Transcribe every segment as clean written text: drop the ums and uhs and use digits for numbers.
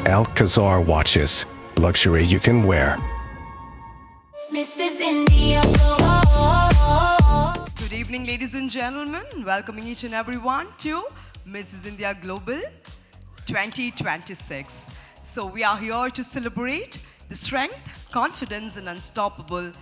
Alcazar watches, luxury you can wear. Mrs. India. Good evening, ladies and gentlemen. Welcoming each and everyone to Mrs. India Global 2026. So we are here to celebrate the strength, confidence, and unstoppable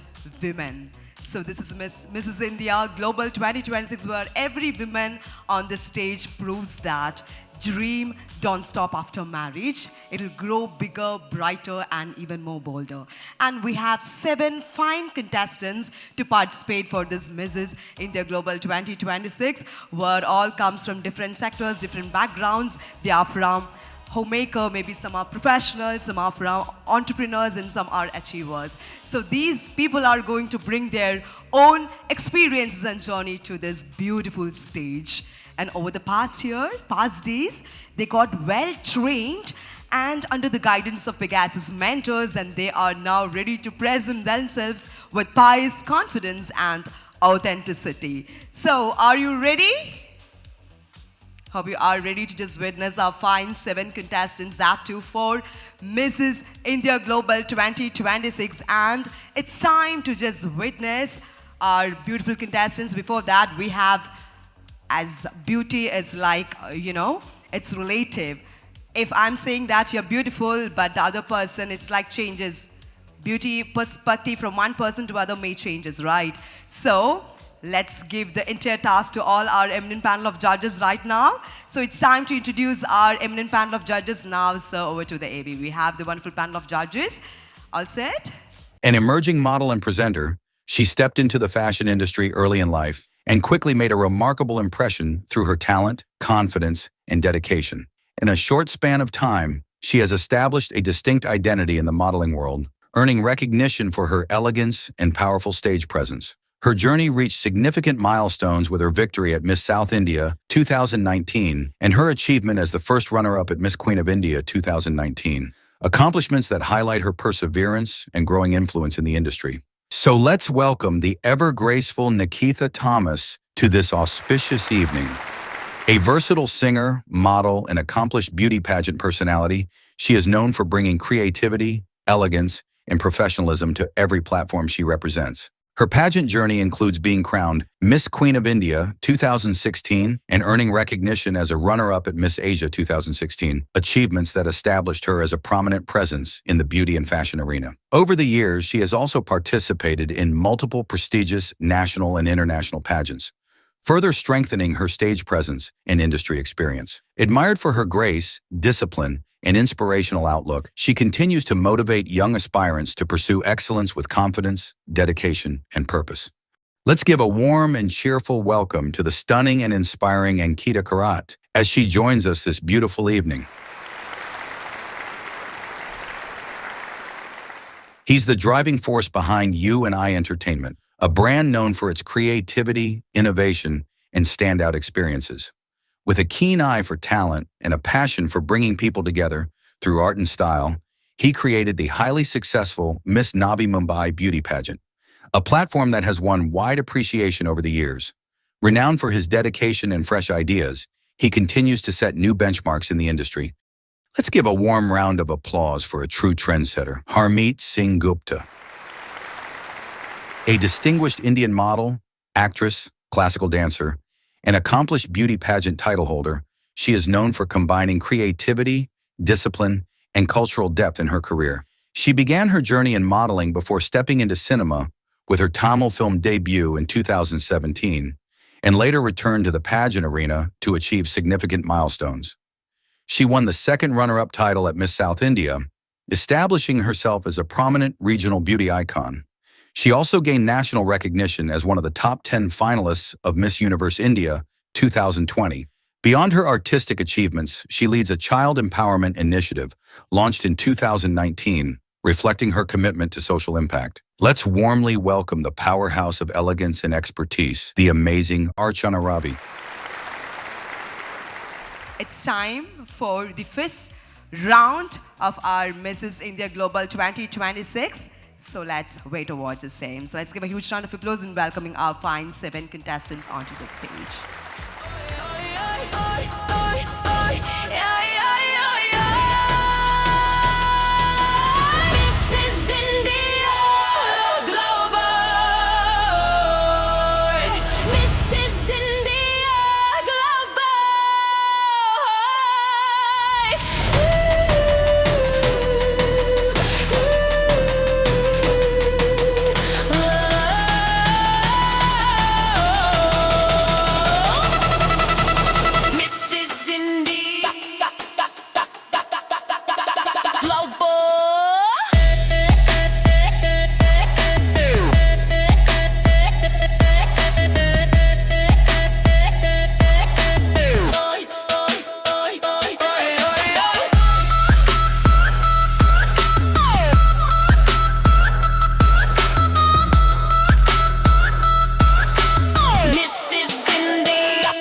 women. So this is Mrs. India Global 2026, where every woman on the stage proves that dream don't stop after marriage. It'll grow bigger, brighter, and even more bolder. And we have 7 fine contestants to participate for this Mrs. India Global 2026, where all comes from different sectors, different backgrounds. They are from homemaker, maybe some are professionals, some are from entrepreneurs, and some are achievers. So these people are going to bring their own experiences and journey to this beautiful stage. And over the past days, they got well trained and under the guidance of Pegasus mentors, and they are now ready to present themselves with pious confidence and authenticity. So are you ready? Hope you are ready to just witness our fine 7 contestants, that too for Mrs. India Global 2026. And it's time to just witness our beautiful contestants. Before that, we have, as beauty is like, it's relative. If I'm saying that you're beautiful, but the other person, it's like changes. Beauty perspective from one person to other may changes, right? So let's give the entire task to all our eminent panel of judges right now. So it's time to introduce our eminent panel of judges now. So over to the AB. We have the wonderful panel of judges. All set? An emerging model and presenter, she stepped into the fashion industry early in life and quickly made a remarkable impression through her talent, confidence, and dedication. In a short span of time, she has established a distinct identity in the modeling world, earning recognition for her elegance and powerful stage presence. Her journey reached significant milestones with her victory at Miss South India 2019 and her achievement as the first runner-up at Miss Queen of India 2019, accomplishments that highlight her perseverance and growing influence in the industry. So let's welcome the ever-graceful Nikitha Thomas to this auspicious evening. A versatile singer, model, and accomplished beauty pageant personality, she is known for bringing creativity, elegance, and professionalism to every platform she represents. Her pageant journey includes being crowned Miss Queen of India 2016 and earning recognition as a runner-up at Miss Asia 2016, achievements that established her as a prominent presence in the beauty and fashion arena. Over the years, she has also participated in multiple prestigious national and international pageants, further strengthening her stage presence and industry experience. Admired for her grace, discipline, and inspirational outlook, she continues to motivate young aspirants to pursue excellence with confidence, dedication, and purpose. Let's give a warm and cheerful welcome to the stunning and inspiring Ankita Karat as she joins us this beautiful evening. He's the driving force behind You and I Entertainment, a brand known for its creativity, innovation, and standout experiences. With a keen eye for talent and a passion for bringing people together through art and style, he created the highly successful Miss Navi Mumbai beauty pageant, a platform that has won wide appreciation over the years. Renowned for his dedication and fresh ideas, he continues to set new benchmarks in the industry. Let's give a warm round of applause for a true trendsetter, Harmeet Singh Gupta. A distinguished Indian model, actress, classical dancer, an accomplished beauty pageant title holder, she is known for combining creativity, discipline, and cultural depth in her career. She began her journey in modeling before stepping into cinema with her Tamil film debut in 2017, and later returned to the pageant arena to achieve significant milestones. She won the 2nd runner-up title at Miss South India, establishing herself as a prominent regional beauty icon. She also gained national recognition as one of the top 10 finalists of Miss Universe India 2020. Beyond her artistic achievements, she leads a child empowerment initiative launched in 2019, reflecting her commitment to social impact. Let's warmly welcome the powerhouse of elegance and expertise, the amazing Archana Ravi. It's time for the 5th round of our Mrs. India Global 2026. So let's wait to watch the same. So let's give a huge round of applause in welcoming our fine 7 contestants onto the stage. Global. Mrs. India.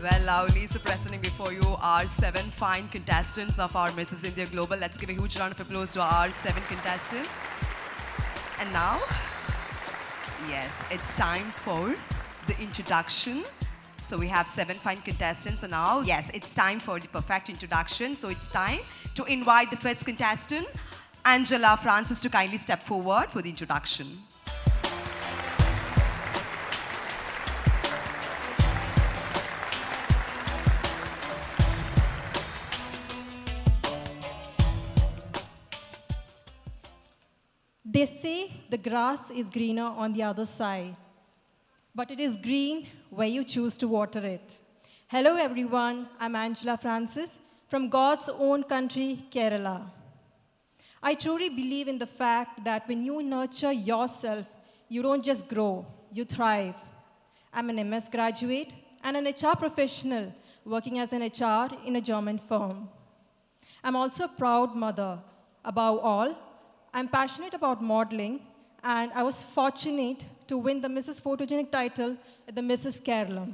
Well, lovely. So presenting before you are 7 fine contestants of our Mrs. India Global. Let's give a huge round of applause to our 7 contestants. And now, yes, it's time for the introduction. So we have 7 fine contestants, and now, yes, it's time for the perfect introduction. So it's time to invite the first contestant, Angela Francis, to kindly step forward for the introduction. They say the grass is greener on the other side, but it is green where you choose to water it. Hello everyone, I'm Angela Francis from God's own country, Kerala. I truly believe in the fact that when you nurture yourself, you don't just grow, you thrive. I'm an MS graduate and an HR professional working as an HR in a German firm. I'm also a proud mother. Above all, I'm passionate about modeling, and I was fortunate to win the Mrs. Photogenic title at the Mrs. Kerala.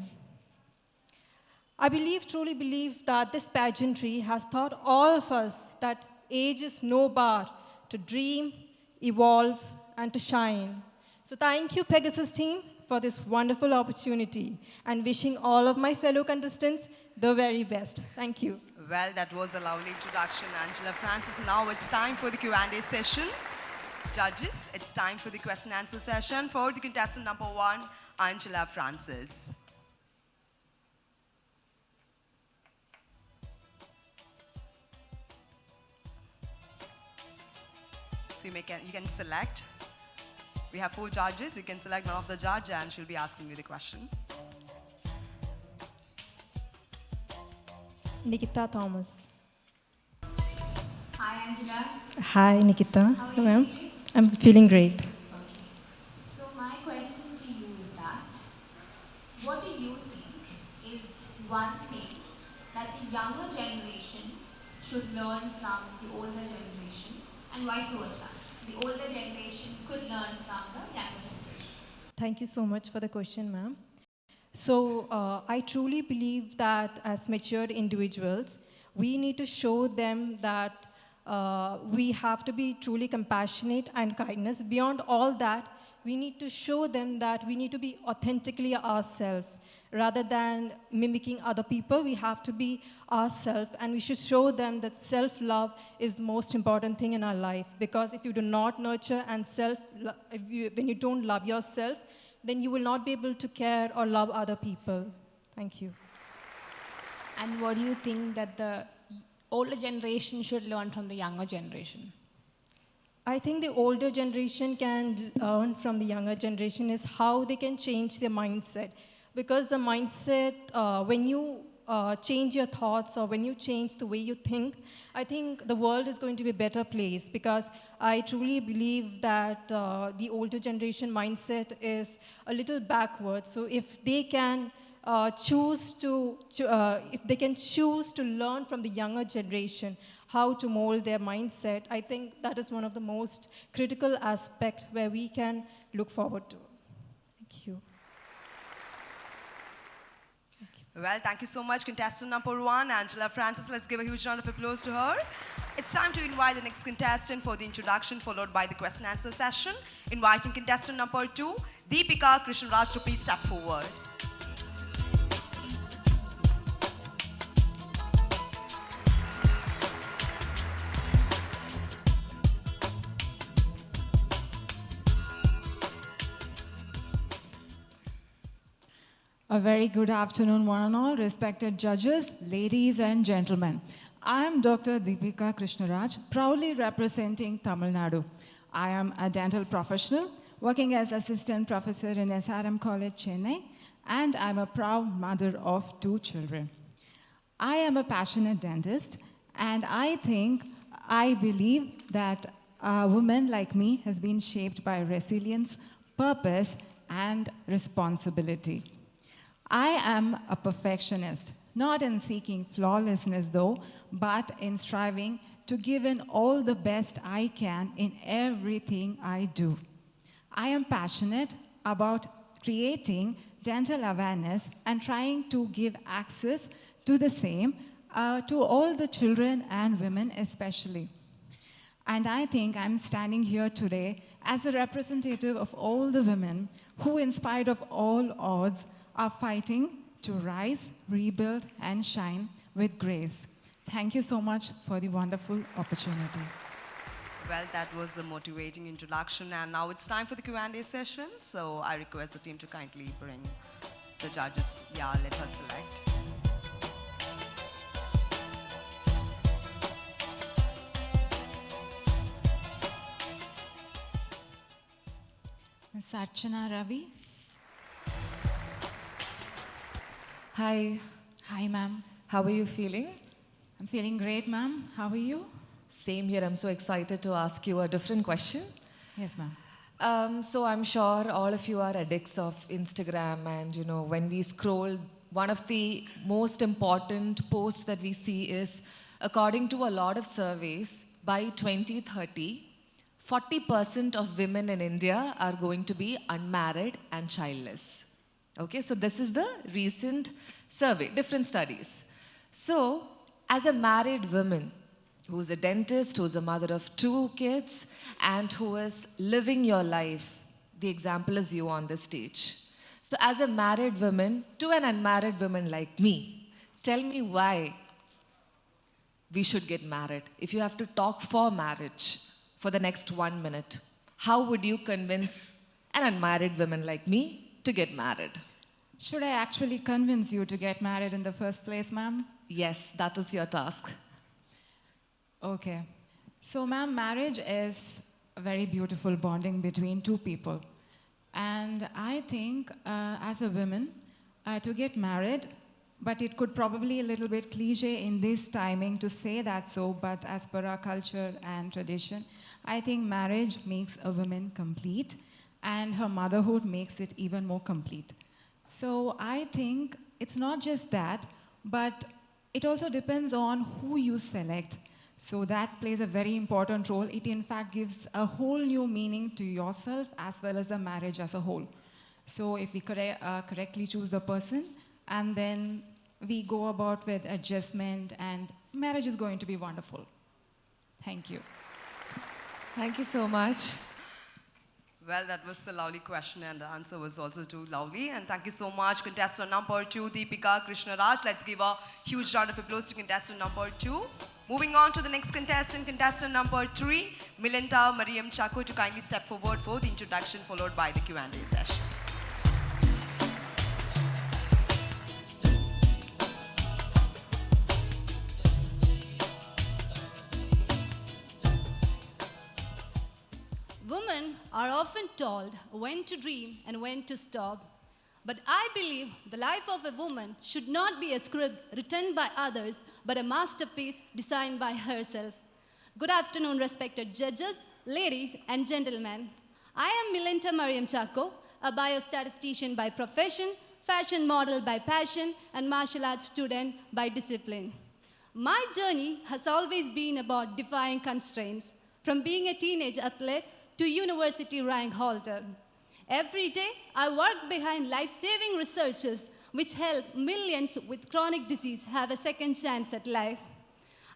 I truly believe that this pageantry has taught all of us that age is no bar to dream, evolve, and to shine. So thank you, Pegasus team, for this wonderful opportunity, and wishing all of my fellow contestants the very best. Thank you. Well, that was a lovely introduction, Angela Francis. Now it's time for the Q&A session. Judges, it's time for the question and answer session for the contestant number 1, Angela Francis. So so you can select. We have 4 judges. You can select one of the judge and she'll be asking you the question. Nikita Thomas. Hi, Angela. Hi, Nikita. How are you Ma'am. feeling? I'm feeling great. So my question to you is that, what do you think is one thing that the younger generation should learn from the older generation, and vice versa? The older generation could learn from the younger generation. Thank you so much for the question, ma'am. So, I truly believe that as matured individuals, we need to show them that we have to be truly compassionate and kindness. Beyond all that, we need to show them that we need to be authentically ourselves. Rather than mimicking other people, we have to be ourselves, and we should show them that self-love is the most important thing in our life. Because if you do not nurture and when you don't love yourself, then you will not be able to care or love other people. Thank you. And what do you think that the older generation should learn from the younger generation? I think the older generation can learn from the younger generation is how they can change their mindset. Because the mindset, when you change your thoughts or when you change the way you think, I think the world is going to be a better place, because I truly believe that the older generation mindset is a little backward. So if they can choose to learn from the younger generation how to mold their mindset, I think that is one of the most critical aspects where we can look forward to. Thank you. Well, thank you so much, contestant number 1, Angela Francis. Let's give a huge round of applause to her. It's time to invite the next contestant for the introduction, followed by the question and answer session. Inviting contestant number 2, Deepika Krishnaraj, to please step forward. A very good afternoon, one and all, respected judges, ladies and gentlemen. I am Dr. Deepika Krishnaraj, proudly representing Tamil Nadu. I am a dental professional, working as assistant professor in SRM College, Chennai, and I'm a proud mother of 2 children. I am a passionate dentist, and I believe that a woman like me has been shaped by resilience, purpose, and responsibility. I am a perfectionist, not in seeking flawlessness though, but in striving to give in all the best I can in everything I do. I am passionate about creating dental awareness and trying to give access to the same to all the children and women especially. And I think I'm standing here today as a representative of all the women who, in spite of all odds, are fighting to rise, rebuild, and shine with grace. Thank you so much for the wonderful opportunity. Well, that was a motivating introduction, and now it's time for the Q&A session. So I request the team to kindly bring the judges. Yeah, let her select. Ms. Archana Ravi. Hi, Hi, ma'am. how are you feeling? I'm feeling great, ma'am. How are you? Same here, I'm so excited to ask you a different question. Yes, ma'am. So I'm sure all of you are addicts of Instagram, and when we scroll, one of the most important posts that we see is, according to a lot of surveys, by 2030, 40% of women in India are going to be unmarried and childless. Okay, so this is the recent survey, different studies. So, as a married woman, who's a dentist, who's a mother of 2 kids, and who is living your life, the example is you on this stage. So, as a married woman to an unmarried woman like me, tell me why we should get married. If you have to talk for marriage for the next 1 minute, how would you convince an unmarried woman like me to get married? Should I actually convince you to get married in the first place, ma'am? Yes, that is your task. Okay. So, ma'am, marriage is a very beautiful bonding between two people. And I think as a woman, to get married, but it could probably a little bit cliche in this timing to say that so, but as per our culture and tradition, I think marriage makes a woman complete and her motherhood makes it even more complete. So I think it's not just that, but it also depends on who you select. So that plays a very important role. It in fact gives a whole new meaning to yourself as well as the marriage as a whole. So if we correctly choose the person and then we go about with adjustment and marriage is going to be wonderful. Thank you. Thank you so much. Well, that was a lovely question and the answer was also too lovely. And thank you so much, contestant number 2, Deepika Krishnaraj. Let's give a huge round of applause to contestant number 2. Moving on to the next contestant, contestant number 3, Milinta Mariam Chako, to kindly step forward for the introduction followed by the Q&A session. Women are often told when to dream and when to stop. But I believe the life of a woman should not be a script written by others, but a masterpiece designed by herself. Good afternoon, respected judges, ladies and gentlemen. I am Milinta Mariam Chako, a biostatistician by profession, fashion model by passion, and martial arts student by discipline. My journey has always been about defying constraints, from being a teenage athlete to university rank holder. Every day, I work behind life-saving researches which help millions with chronic disease have a second chance at life.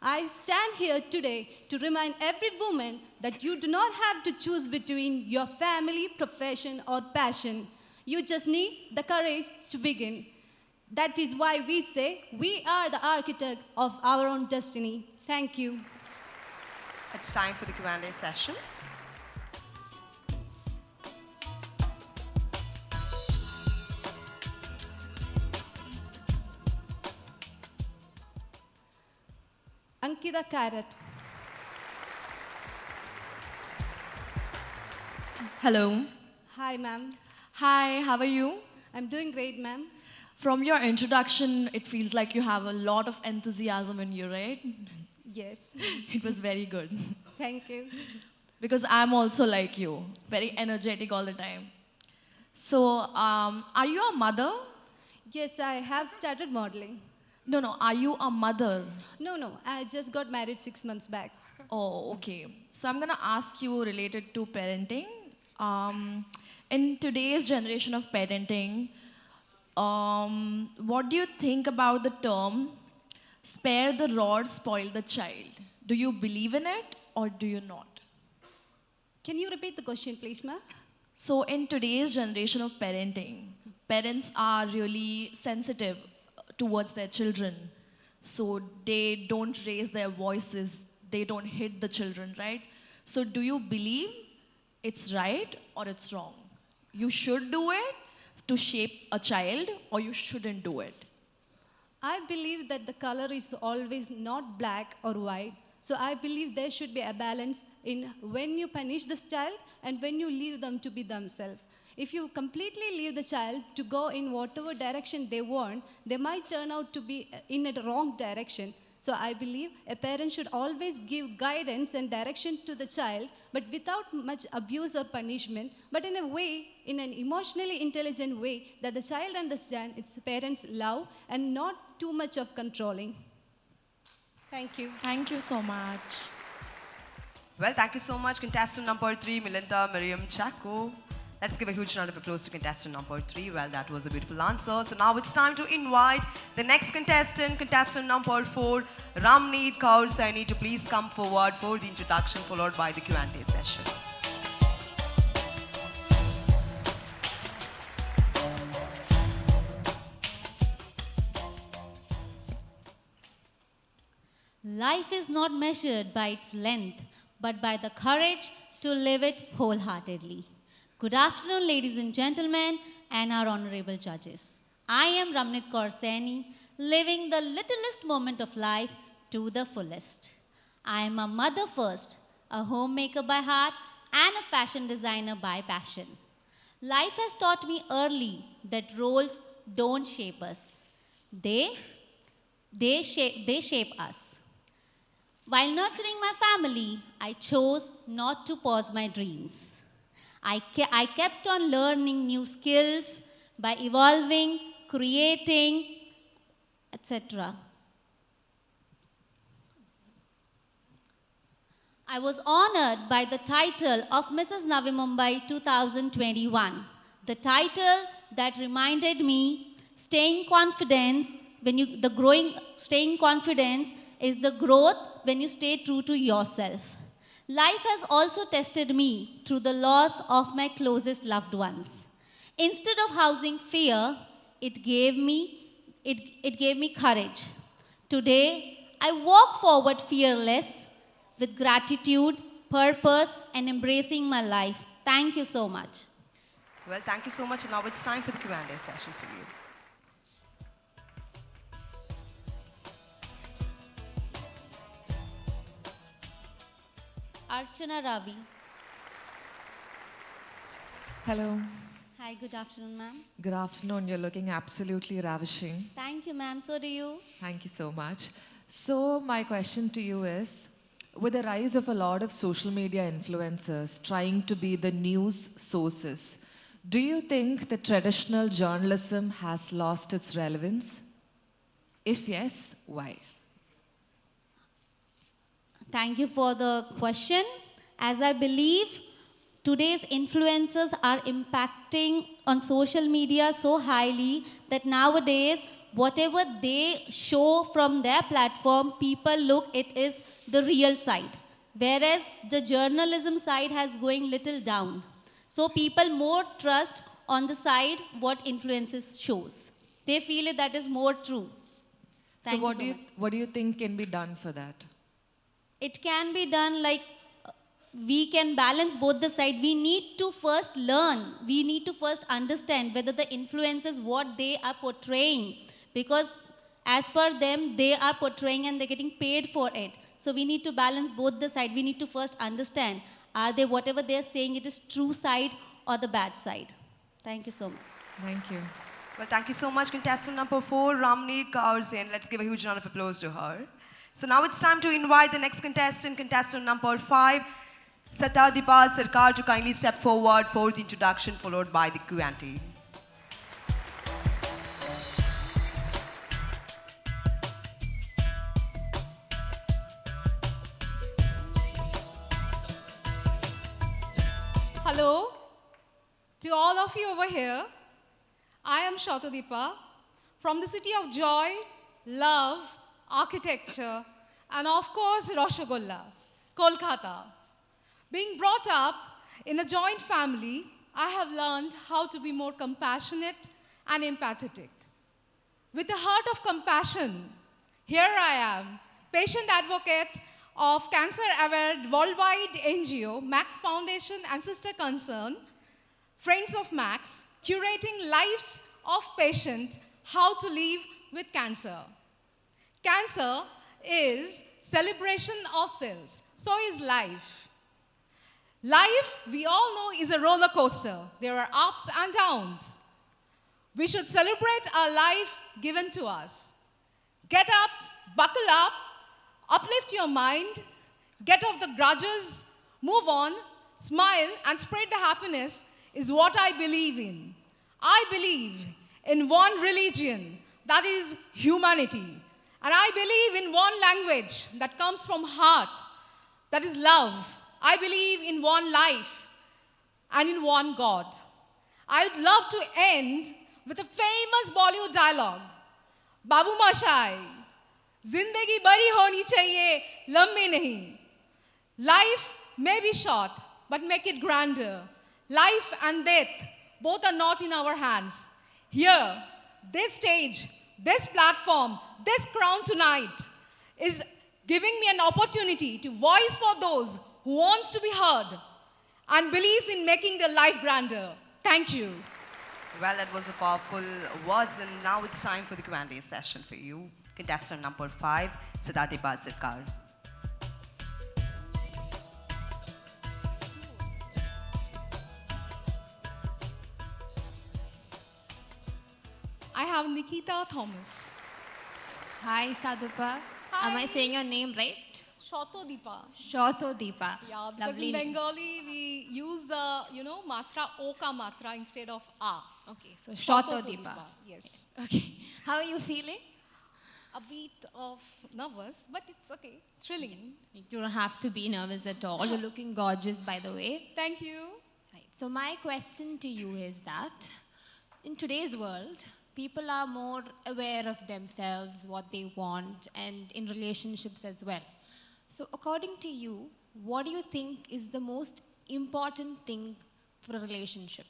I stand here today to remind every woman that you do not have to choose between your family, profession, or passion. You just need the courage to begin. That is why we say we are the architect of our own destiny. Thank you. It's time for the Q&A session. Ankita Karat. Hello. Hi, ma'am. Hi, how are you? I'm doing great, ma'am. From your introduction, it feels like you have a lot of enthusiasm in you, right? Yes. It was very good. Thank you. Because I'm also like you, very energetic all the time. So, are you a mother? Yes, I have started modeling. No, are you a mother? No, I just got married 6 months back. Oh, okay. So I'm gonna ask you related to parenting. In today's generation of parenting, what do you think about the term spare the rod, spoil the child? Do you believe in it or do you not? Can you repeat the question, please, ma'am? So in today's generation of parenting, parents are really sensitive towards their children. So they don't raise their voices, they don't hit the children, right? So do you believe it's right or it's wrong? You should do it to shape a child or you shouldn't do it? I believe that the color is always not black or white. So I believe there should be a balance in when you punish this child and when you leave them to be themselves. If you completely leave the child to go in whatever direction they want, they might turn out to be in a wrong direction. So I believe a parent should always give guidance and direction to the child, but without much abuse or punishment, but in a way, in an emotionally intelligent way, that the child understands its parents' love and not too much of controlling. Thank you. Thank you so much. Well, thank you so much, contestant number 3, Milinta Mariam Chako. Let's give a huge round of applause to contestant number 3. Well, that was a beautiful answer. So now it's time to invite the next contestant, contestant number 4, Ramneet Kaur Saini, to please come forward for the introduction followed by the Q&A session. Life is not measured by its length, but by the courage to live it wholeheartedly. Good afternoon, ladies and gentlemen, and our honorable judges. I am Ramneet Kaur Saini, living the littlest moment of life to the fullest. I am a mother first, a homemaker by heart, and a fashion designer by passion. Life has taught me early that roles don't shape us. They shape us. While nurturing my family, I chose not to pause my dreams. I kept on learning new skills by evolving, creating, etc. I was honored by the title of Mrs. Navi Mumbai 2021. The title that reminded me staying confidence is the growth when you stay true to yourself. Life has also tested me through the loss of my closest loved ones. Instead of housing fear, it gave me courage. Today, I walk forward fearless with gratitude, purpose, and embracing my life. Thank you so much. Well, thank you so much. And now it's time for the Q&A session for you. Archana Ravi. Hello. Hi, good afternoon, ma'am. Good afternoon. You're looking absolutely ravishing. Thank you, ma'am. So do you. Thank you so much. So my question to you is, with the rise of a lot of social media influencers trying to be the news sources, do you think that traditional journalism has lost its relevance? If yes, why? Thank you for the question. As I believe, today's influencers are impacting on social media so highly that nowadays, whatever they show from their platform, people look it is the real side. Whereas the journalism side has going little down. So people more trust on the side what influencers shows. They feel it that is more true. Thank you so much. What do you think can be done for that? It can be done like we can balance both the side. We need to first learn. We need to first understand whether the influencers, what they are portraying. Because as per them, they are portraying and they're getting paid for it. So we need to balance both the side. We need to first understand, are they, whatever they're saying, it is true side or the bad side. Thank you so much. Thank you. Well, thank you so much, contestant number 4, Ramneet Kaur Sen. Let's give a huge round of applause to her. So now it's time to invite the next contestant number 5, Satadipa Sarkar, to kindly step forward for the introduction, followed by the Q&A. Hello to all of you over here. I am Shatadipa from the city of joy, love, architecture, and of course, Rasgulla, Kolkata. Being brought up in a joint family, I have learned how to be more compassionate and empathetic. With a heart of compassion, here I am, patient advocate of Cancer Aware Worldwide NGO, Max Foundation and Sister Concern, Friends of Max, curating lives of patients, how to live with cancer. Cancer is celebration of cells. So is life. Life, we all know, is a roller coaster. There are ups and downs. We should celebrate our life given to us. Get up, buckle up, uplift your mind, get off the grudges, move on, smile, and spread the happiness is what I believe in. I believe in one religion, that is humanity. And I believe in one language that comes from heart, that is love. I believe in one life and in one God. I would love to end with a famous Bollywood dialogue. Babu Mashai, Zindagi bari honi chahiye, lambi nahi. Life may be short, but make it grander. Life and death, both are not in our hands. Here, this stage, this platform, this crown tonight is giving me an opportunity to voice for those who wants to be heard and believes in making their life grander. Thank you. Well, that was a powerful words, and now it's time for the Q&A session for you. Contestant number 5, Satadipa Sarkar. I have Nikita Thomas. Hi, Sadupa. Am I saying your name right? Shotodipa. Shotodipa. Yeah, because Lovely in name. Bengali we use the, matra, oka matra instead of a. Okay, so Shotodipa. Yes. Okay. How are you feeling? A bit of nervous, but it's okay. Thrilling. You don't have to be nervous at all. You're looking gorgeous, by the way. Thank you. Right. So my question to you is that in today's world, people are more aware of themselves, what they want, and in relationships as well. So according to you, what do you think is the most important thing for a relationship?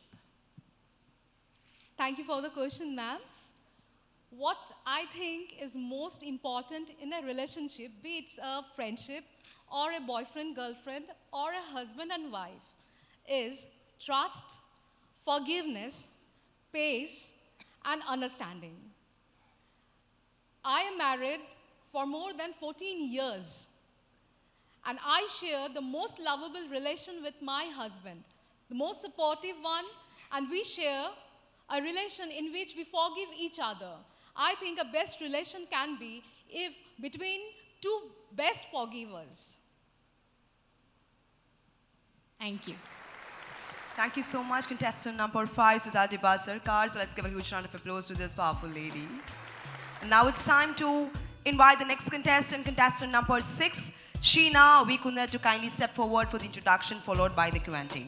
Thank you for the question, ma'am. What I think is most important in a relationship, be it a friendship or a boyfriend, girlfriend, or a husband and wife, is trust, forgiveness, pace, and understanding. I am married for more than 14 years, and I share the most lovable relation with my husband, the most supportive one, and we share a relation in which we forgive each other. I think a best relation can be if between two best forgivers. Thank you. Thank you so much, contestant number 5, Sudhadipa Sarkar. So let's give a huge round of applause to this powerful lady. And now it's time to invite the next contestant number 6, Sheena Vikunda, to kindly step forward for the introduction, followed by the Q&A.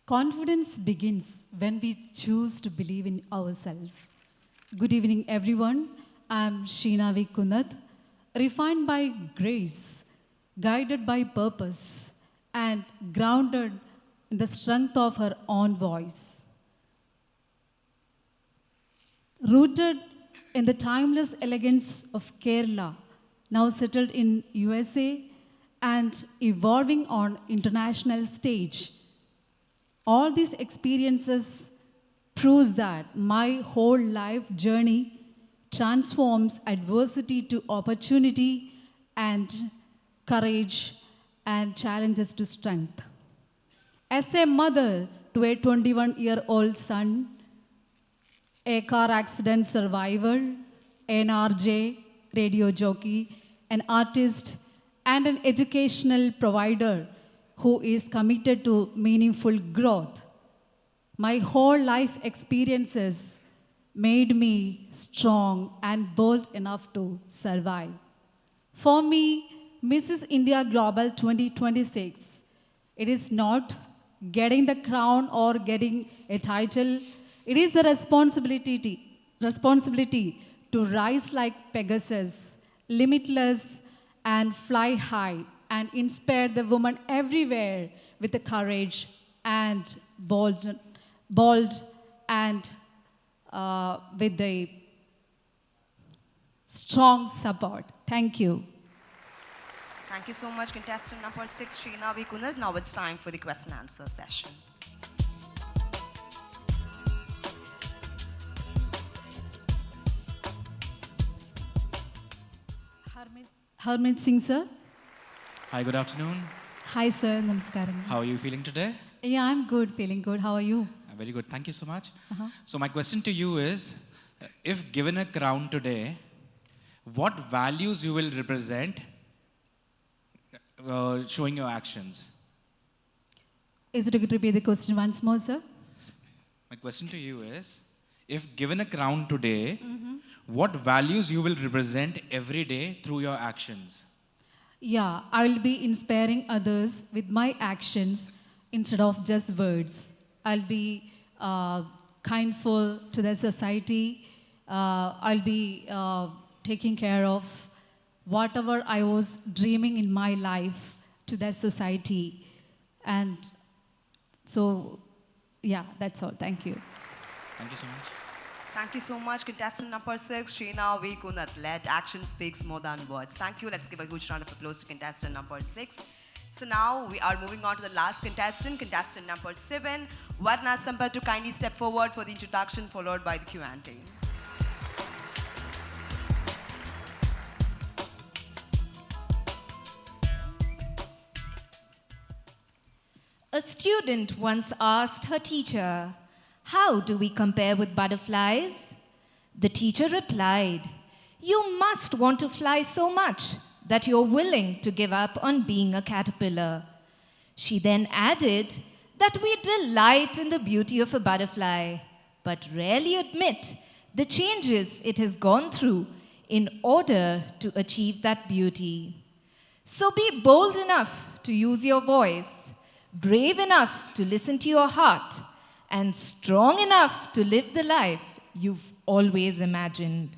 Confidence begins when we choose to believe in ourselves. Good evening, everyone. I'm Sheena Vikunda, refined by grace, guided by purpose, and grounded in the strength of her own voice. Rooted in the timeless elegance of Kerala, now settled in USA and evolving on international stage. All these experiences proves that my whole life journey transforms adversity to opportunity and courage and challenges to strength. As a mother to a 21-year-old son, a car accident survivor, an RJ, radio jockey, an artist, and an educational provider who is committed to meaningful growth. My whole life experiences made me strong and bold enough to survive. For me, Mrs. India Global 2026, it is not getting the crown or getting a title. It is the responsibility to rise like Pegasus, limitless and fly high, and inspire the woman everywhere with the courage and bold and with the strong support. Thank you. Thank you so much, contestant number 6, Sheena Vikunda. Now it's time for the question and answer session. Harmeet Singh, sir. Hi, good afternoon. Hi, sir. Namaskaram. How are you feeling today? Yeah, I'm good, feeling good. How are you? Very good. Thank you so much. Uh-huh. So my question to you is, if given a crown today, what values you will represent showing your actions? Is it okay to repeat the question once more, sir? My question to you is, if given a crown today, what values you will represent every day through your actions? Yeah, I will be inspiring others with my actions instead of just words. I'll be kindful to the society. I'll be taking care of whatever I was dreaming in my life to that society. And so, yeah, that's all. Thank you. Thank you so much. Thank you so much, contestant number 6, Sheena Vikunda. Let action speaks more than words. Thank you. Let's give a huge round of applause to contestant number 6. So now we are moving on to the last contestant number 7, Varna Sampath, to kindly step forward for the introduction, followed by the Q&A. A student once asked her teacher, "How do we compare with butterflies?" The teacher replied, "You must want to fly so much that you're willing to give up on being a caterpillar." She then added that we delight in the beauty of a butterfly, but rarely admit the changes it has gone through in order to achieve that beauty. So be bold enough to use your voice, brave enough to listen to your heart, and strong enough to live the life you've always imagined.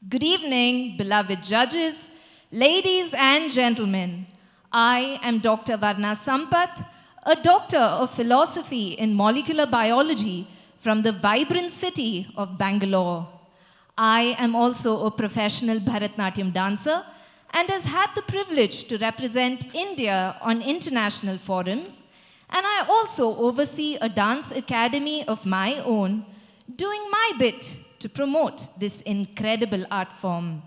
Good evening, beloved judges, ladies and gentlemen. I am Dr. Varna Sampath, a doctor of philosophy in molecular biology from the vibrant city of Bangalore. I am also a professional Bharatanatyam dancer and has had the privilege to represent India on international forums, and I also oversee a dance academy of my own, doing my bit to promote this incredible art form.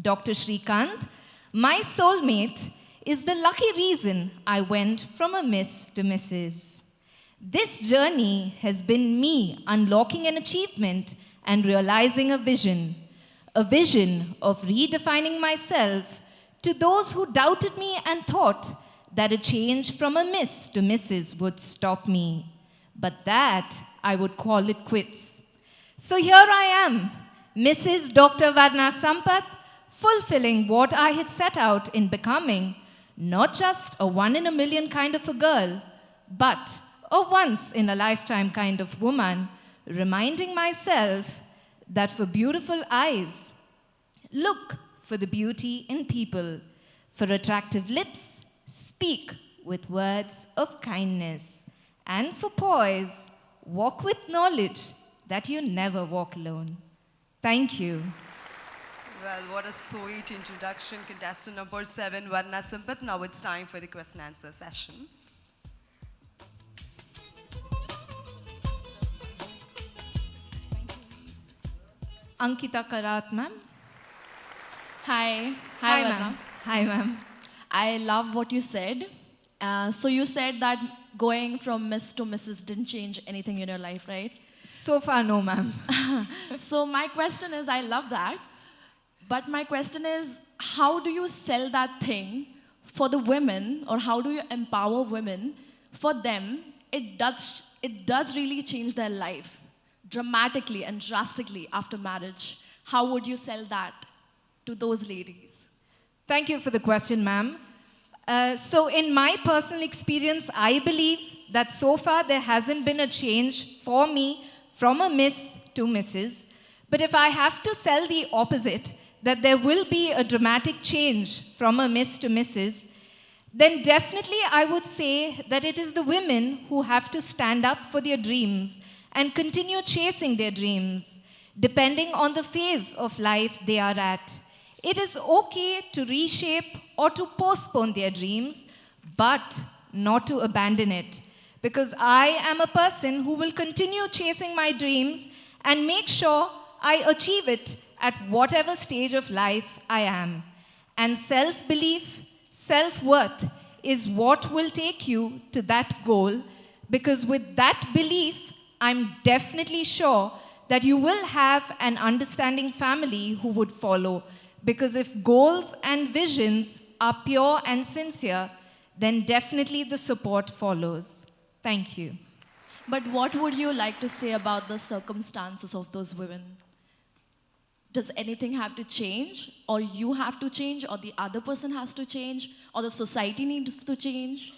Dr. Srikanth, my soulmate, is the lucky reason I went from a Miss to Mrs. This journey has been me unlocking an achievement and realizing a vision of redefining myself to those who doubted me and thought that a change from a Miss to Mrs. would stop me, but that I would call it quits. So here I am, Mrs. Dr. Varna Sampath, fulfilling what I had set out in becoming, not just a one-in-a-million kind of a girl, but a once-in-a-lifetime kind of woman, reminding myself that for beautiful eyes, look for the beauty in people. For attractive lips, speak with words of kindness. And for poise, walk with knowledge that you never walk alone. Thank you. Well, what a sweet introduction, contestant number 7, Varna Sampath. Now it's time for the question and answer session. Ankita Karat, ma'am. Hi. Hi, Varna. ma'am. Hi, ma'am. I love what you said. So you said that going from Miss to Mrs. didn't change anything in your life, right? So far, no, ma'am. So my question is, I love that. But my question is, how do you sell that thing for the women, or how do you empower women? For them, it does really change their life dramatically and drastically after marriage. How would you sell that to those ladies? Thank you for the question, ma'am. So in my personal experience, I believe that so far there hasn't been a change for me from a Miss to Mrs. But if I have to sell the opposite, that there will be a dramatic change from a Miss to Mrs., then definitely I would say that it is the women who have to stand up for their dreams and continue chasing their dreams, depending on the phase of life they are at. It is okay to reshape or to postpone their dreams, but not to abandon it. Because I am a person who will continue chasing my dreams and make sure I achieve it at whatever stage of life I am. And self-belief, self-worth is what will take you to that goal, because with that belief, I'm definitely sure that you will have an understanding family who would follow. Because if goals and visions are pure and sincere, then definitely the support follows. Thank you. But what would you like to say about the circumstances of those women? Does anything have to change, or you have to change, or the other person has to change, or the society needs to change?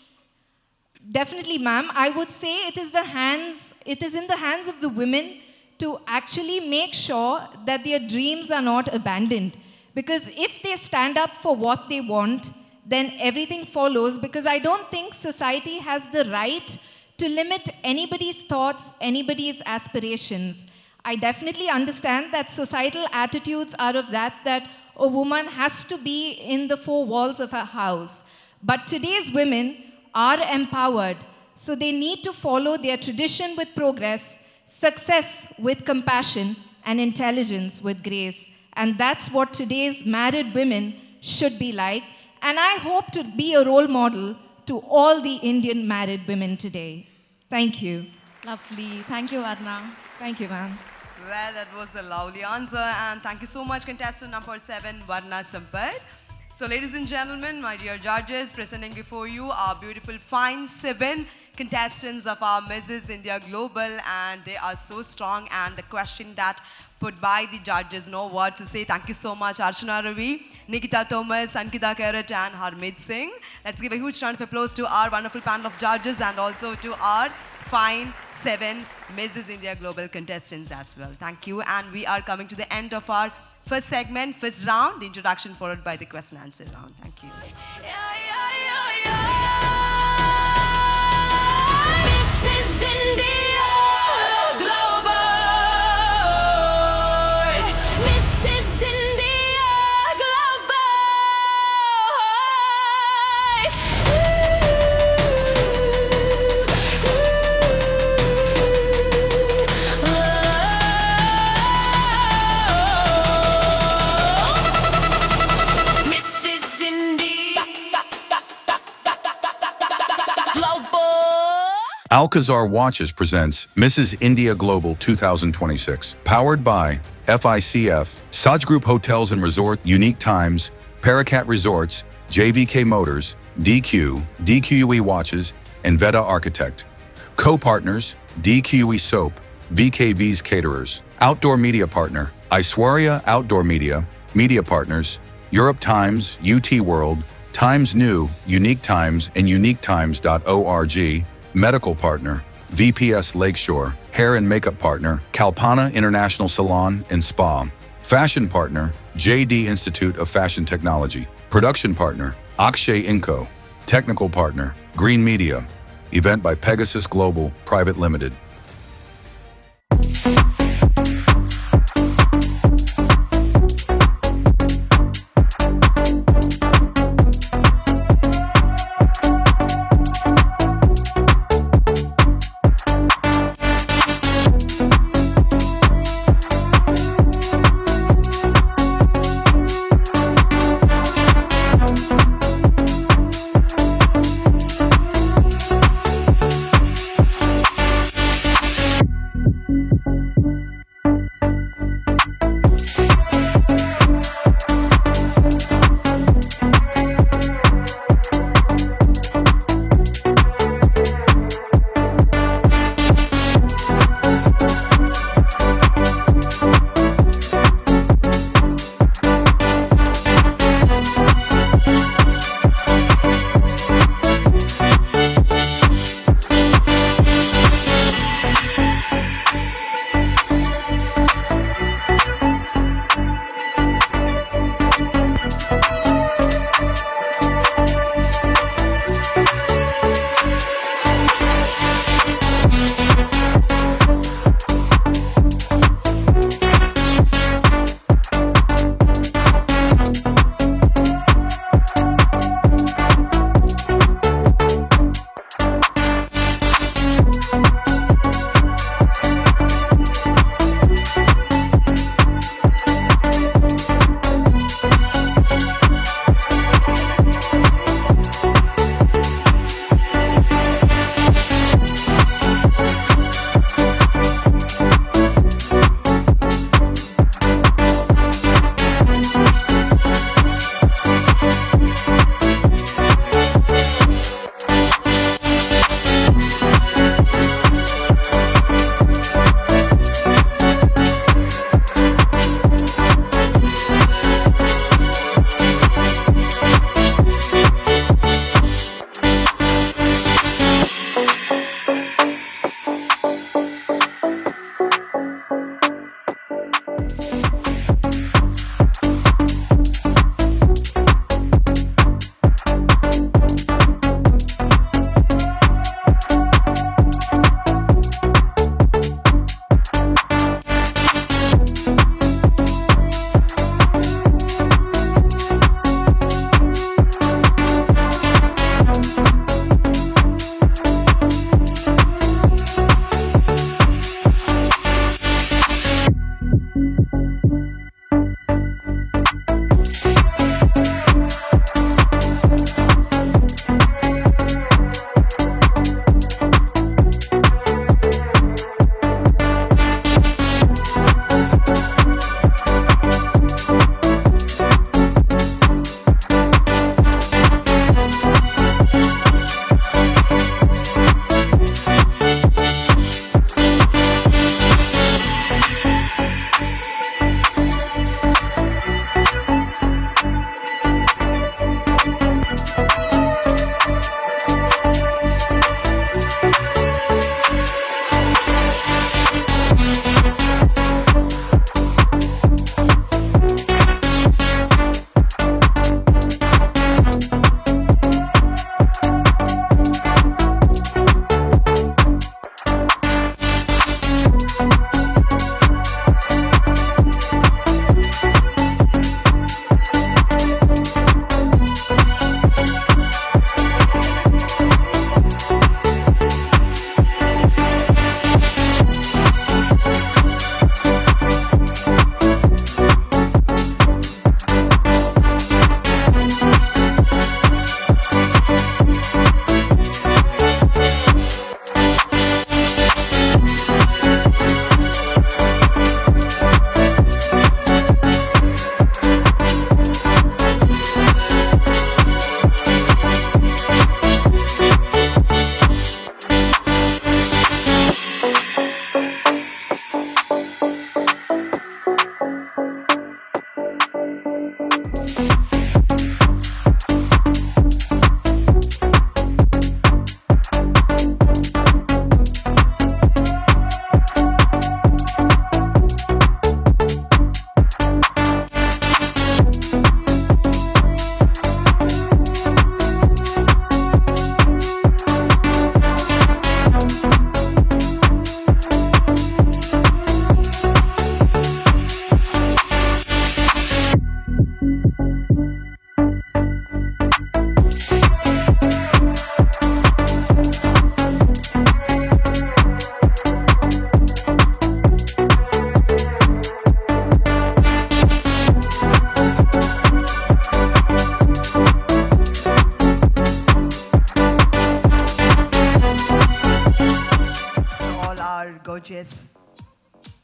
Definitely, ma'am. I would say it is in the hands of the women to actually make sure that their dreams are not abandoned. Because if they stand up for what they want, then everything follows, because I don't think society has the right to limit anybody's thoughts, anybody's aspirations. I definitely understand that societal attitudes are of that a woman has to be in the four walls of her house. But today's women are empowered, so they need to follow their tradition with progress, success with compassion, and intelligence with grace. And that's what today's married women should be like. And I hope to be a role model to all the Indian married women today. Thank you. Lovely. Thank you, Varna. Thank you, ma'am. Well, that was a lovely answer, and thank you so much, contestant number 7, Varna Sampath. So, ladies and gentlemen, my dear judges, presenting before you our beautiful, fine 7 contestants of our Mrs. India Global, and they are so strong. And the question that put by the judges, no word to say. Thank you so much, Archana Ravi, Nikita Thomas, Ankita Karat, and Harmeet Singh. Let's give a huge round of applause to our wonderful panel of judges and also to our fine 7 Mrs. India Global contestants as well. Thank you. And we are coming to the end of our first segment, first round, the introduction followed by the question and answer round. Thank you. Mrs. India Global. Mrs. India Global. Mrs. India Global. Alcazar Watches presents Mrs. India Global 2026, powered by FICF, Saj Group Hotels and Resort, Unique Times, Paracat Resorts, JVK Motors, DQ, DQE Watches, and Veda Architect. Co-partners, DQE Soap, VKV's Caterers. Outdoor media partner, Aishwarya Outdoor Media. Media partners, Europe Times, UT World, Times New, Unique Times, and uniquetimes.org. Medical partner, VPS Lakeshore. Hair and makeup partner, Kalpana International Salon and Spa. Fashion partner, JD Institute of Fashion Technology. Production partner, Akshay Inco. Technical partner, Green Media. Event by Pegasus Global Private Limited.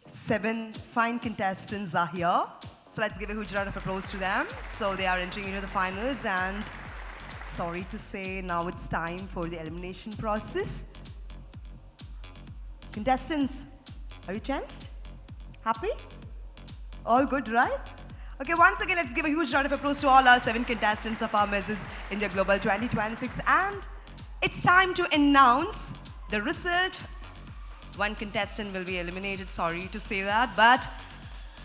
7 fine contestants are here. So let's give a huge round of applause to them. So they are entering into the finals, and sorry to say, now it's time for the elimination process. Contestants, are you tensed? Happy? All good, right? Okay, once again, let's give a huge round of applause to all our 7 contestants of our Mrs. India Global 2026. And it's time to announce the result. One contestant will be eliminated, sorry to say that, but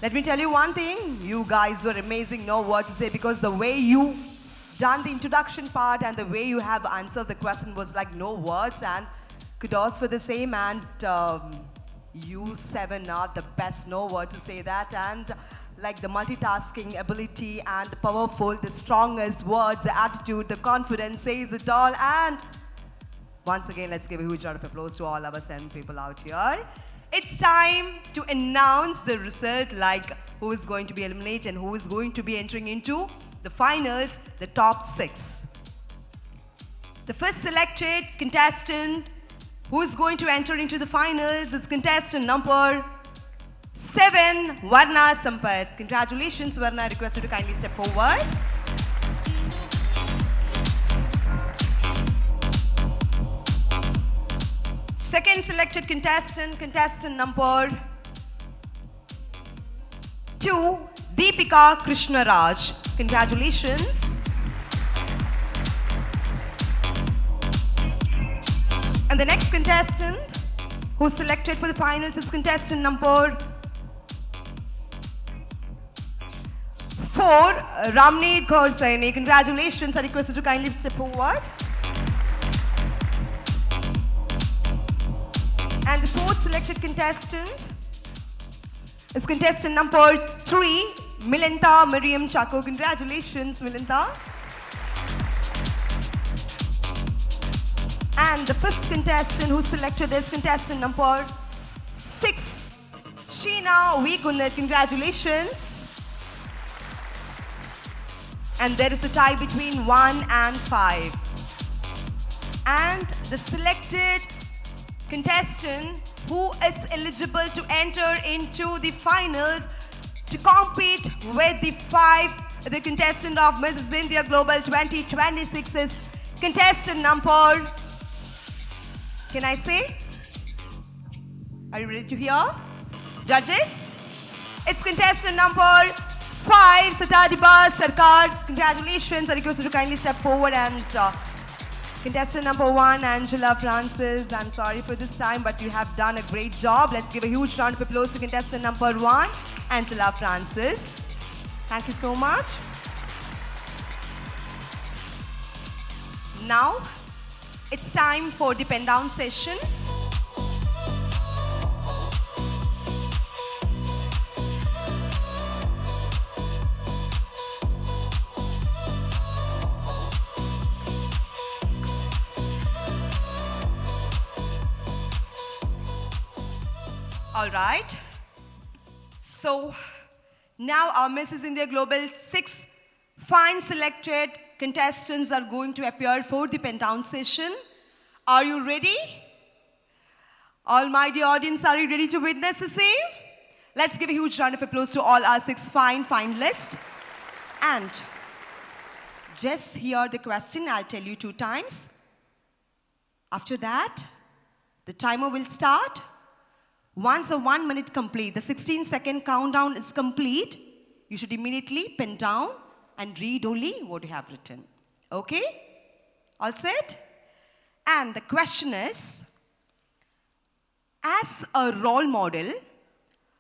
let me tell you one thing, you guys were amazing, no word to say, because the way you done the introduction part and the way you have answered the question was like no words, and kudos for the same. And you 7 are the best, no word to say that. And like the multitasking ability and the powerful, the strongest words, the attitude, the confidence says it all. And once again, let's give a huge round of applause to all our 7 people out here. It's time to announce the result, like who is going to be eliminated and who is going to be entering into the finals, the top 6. The first selected contestant who is going to enter into the finals is contestant number 7, Varna Sampath. Congratulations, Varna. I request you to kindly step forward. Second selected contestant, contestant number 2, Deepika Krishnaraj. Congratulations. And the next contestant who's selected for the finals is contestant number 4, Ramneet Ghorsani. Congratulations. I request you to kindly step forward. And the fourth selected contestant is contestant number 3, Milinta Miriam Chako. Congratulations, Milinta. And the fifth contestant who's selected is contestant number 6, Sheena V. Gunnet. Congratulations. And there is a tie between 1 and 5. And the selected contestant who is eligible to enter into the finals to compete with the contestant of Mrs. India Global 2026 is contestant number, can I say? Are you ready to hear? Judges? It's contestant number 5, Satadiba Sarkar. Congratulations. I request you to kindly step forward. And contestant number 1, Angela Francis. I'm sorry for this time, but you have done a great job. Let's give a huge round of applause to contestant number 1, Angela Francis. Thank you so much. Now, it's time for the pen down session. All right. So now our Mrs. India Global 6 fine selected contestants are going to appear for the pen down session. Are you ready? All my dear audience, are you ready to witness the same? Let's give a huge round of applause to all our 6 fine finalists. And just hear the question. I'll tell you 2 times. After that, the timer will start. Once the 1 minute complete, the 16-second countdown is complete, you should immediately pen down and read only what you have written. Okay? All set? And the question is, as a role model,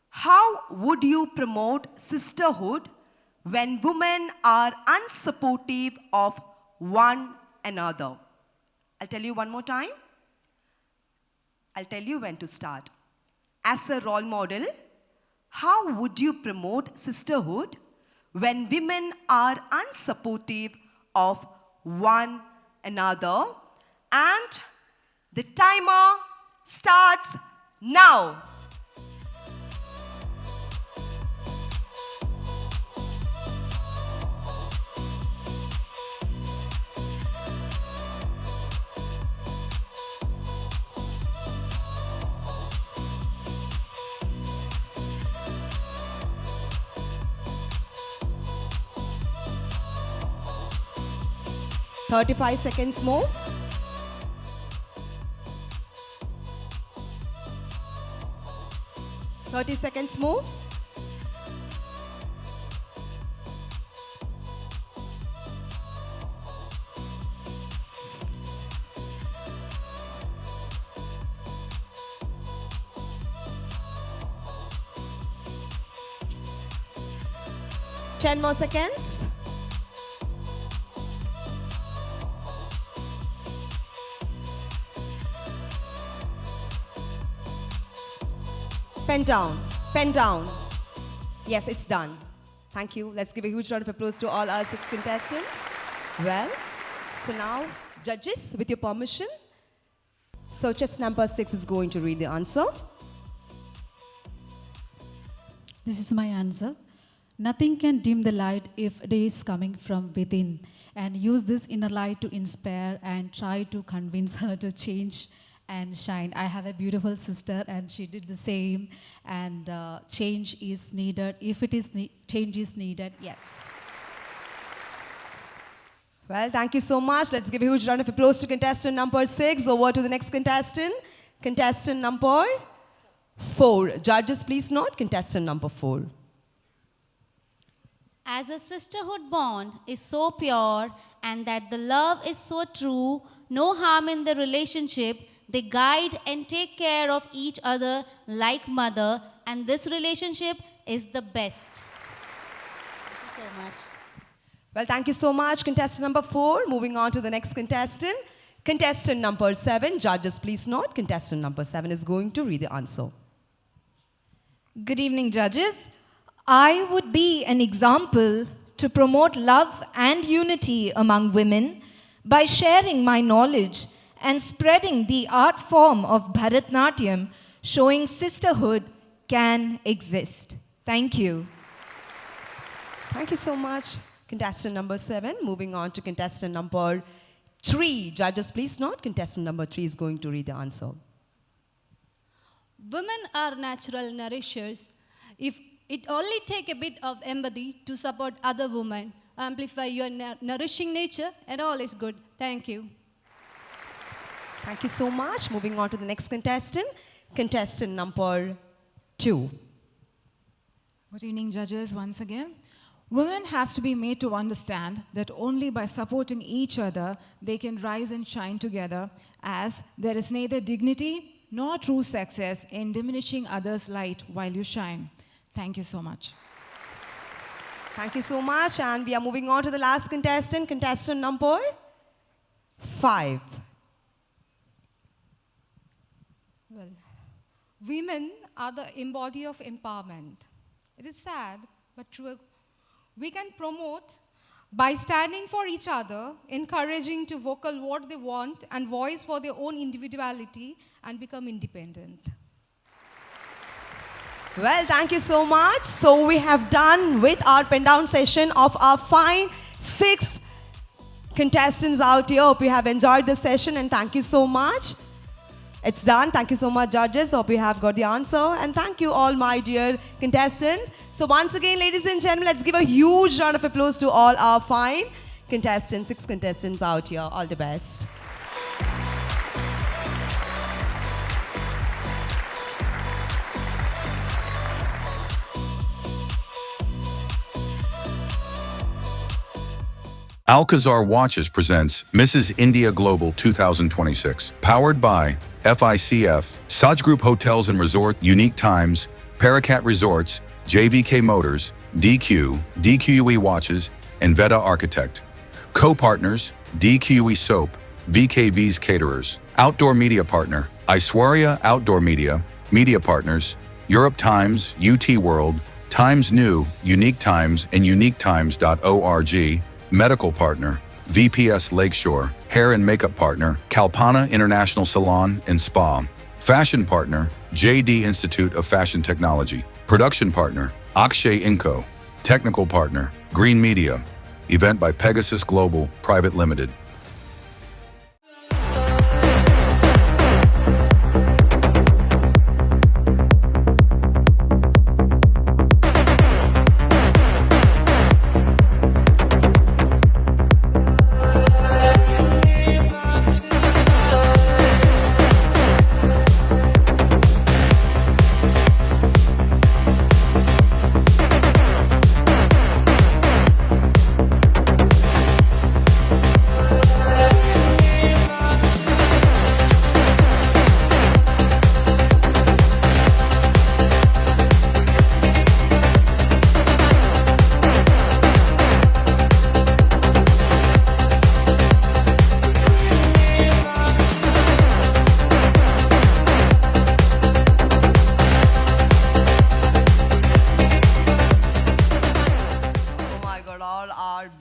how would you promote sisterhood when women are unsupportive of one another? I'll tell you one more time. I'll tell you when to start. As a role model, how would you promote sisterhood when women are unsupportive of one another? And the timer starts now. 35 seconds more. Thirty seconds more. Ten more seconds. Pen down, pen down. Yes, it's done. Thank you. Let's give a huge round of applause to all our 6 contestants. Well, so now, judges, with your permission. So chess number 6 is going to read the answer. This is my answer. Nothing can dim the light if it is coming from within. And use this inner light to inspire and try to convince her to change and shine. I have a beautiful sister and she did the same. And change is needed. If it is change is needed, yes. Well, thank you so much. Let's give a huge round of applause to contestant number 6. Over to the next contestant. Contestant number 4. Judges, please note. Contestant number 4. As a sisterhood bond is so pure and that the love is so true, no harm in the relationship, they guide and take care of each other like mother, and this relationship is the best. Thank you so much. Well, thank you so much, contestant number 4. Moving on to the next contestant. Contestant number 7. Judges, please note. Contestant number 7 is going to read the answer. Good evening, judges. I would be an example to promote love and unity among women by sharing my knowledge and spreading the art form of Bharatnatyam, showing sisterhood can exist. Thank you. Thank you so much, contestant number 7. Moving on to contestant number 3. Judges, please note. Contestant number 3 is going to read the answer. Women are natural nourishers. If it only take a bit of empathy to support other women, amplify your nourishing nature, and all is good. Thank you. Thank you so much. Moving on to the next contestant. Contestant number 2. Good evening, judges, once again. Women has to be made to understand that only by supporting each other, they can rise and shine together, as there is neither dignity nor true success in diminishing others' light while you shine. Thank you so much. Thank you so much. And we are moving on to the last contestant. Contestant number 5. Well, women are the embody of empowerment. It is sad, but true. We can promote by standing for each other, encouraging to vocal what they want and voice for their own individuality and become independent. Well, thank you so much. So we have done with our pen down session of our fine 6 contestants out here. Hope you have enjoyed the session and thank you so much. It's done. Thank you so much, judges. Hope you have got the answer. And thank you all, my dear contestants. So once again, ladies and gentlemen, let's give a huge round of applause to all our fine contestants, 6 contestants out here. All the best. Alcazar Watches presents Mrs. India Global 2026, powered by FICF, Saj Group Hotels and Resort, Unique Times, Paracat Resorts, JVK Motors, DQ, DQUE Watches, and Veda Architect. Co-partners, DQUE Soap, VKV's Caterers. Outdoor media partner, Aishwarya Outdoor Media. Media partners, Europe Times, UT World, Times New, Unique Times, and uniquetimes.org. Medical partner, VPS Lakeshore. Hair and makeup partner, Kalpana International Salon and Spa. Fashion partner, JD Institute of Fashion Technology. Production partner, Akshay Inco. Technical partner, Green Media. Event by Pegasus Global Private Limited.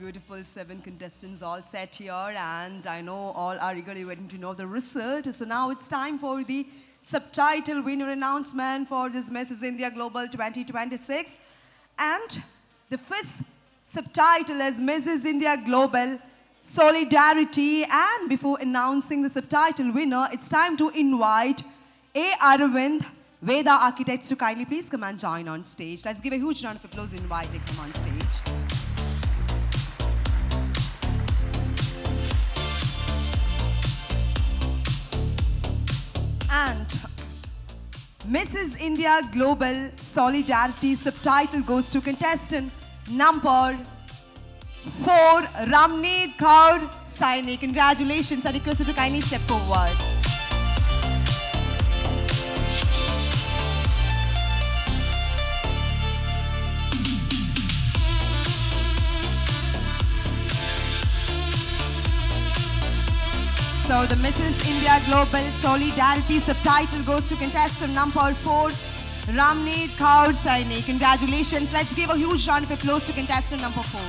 beautiful 7 contestants all set here, and I know all are eagerly waiting to know the result. So now it's time for the subtitle winner announcement for this Mrs. India Global 2026. And the first subtitle is Mrs. India Global Solidarity. And before announcing the subtitle winner, it's time to invite A. Aravind, Veda Architects, to kindly please come and join on stage. Let's give a huge round of applause inviting them on stage. And Mrs. India Global Solidarity subtitle goes to contestant number 4, Ramneet Kaur Saini. Congratulations. I request you to kindly step forward. So the Mrs. India Global Solidarity subtitle goes to contestant number 4, Ramneet Kaur Saini. Congratulations. Let's give a huge round of applause to contestant number 4.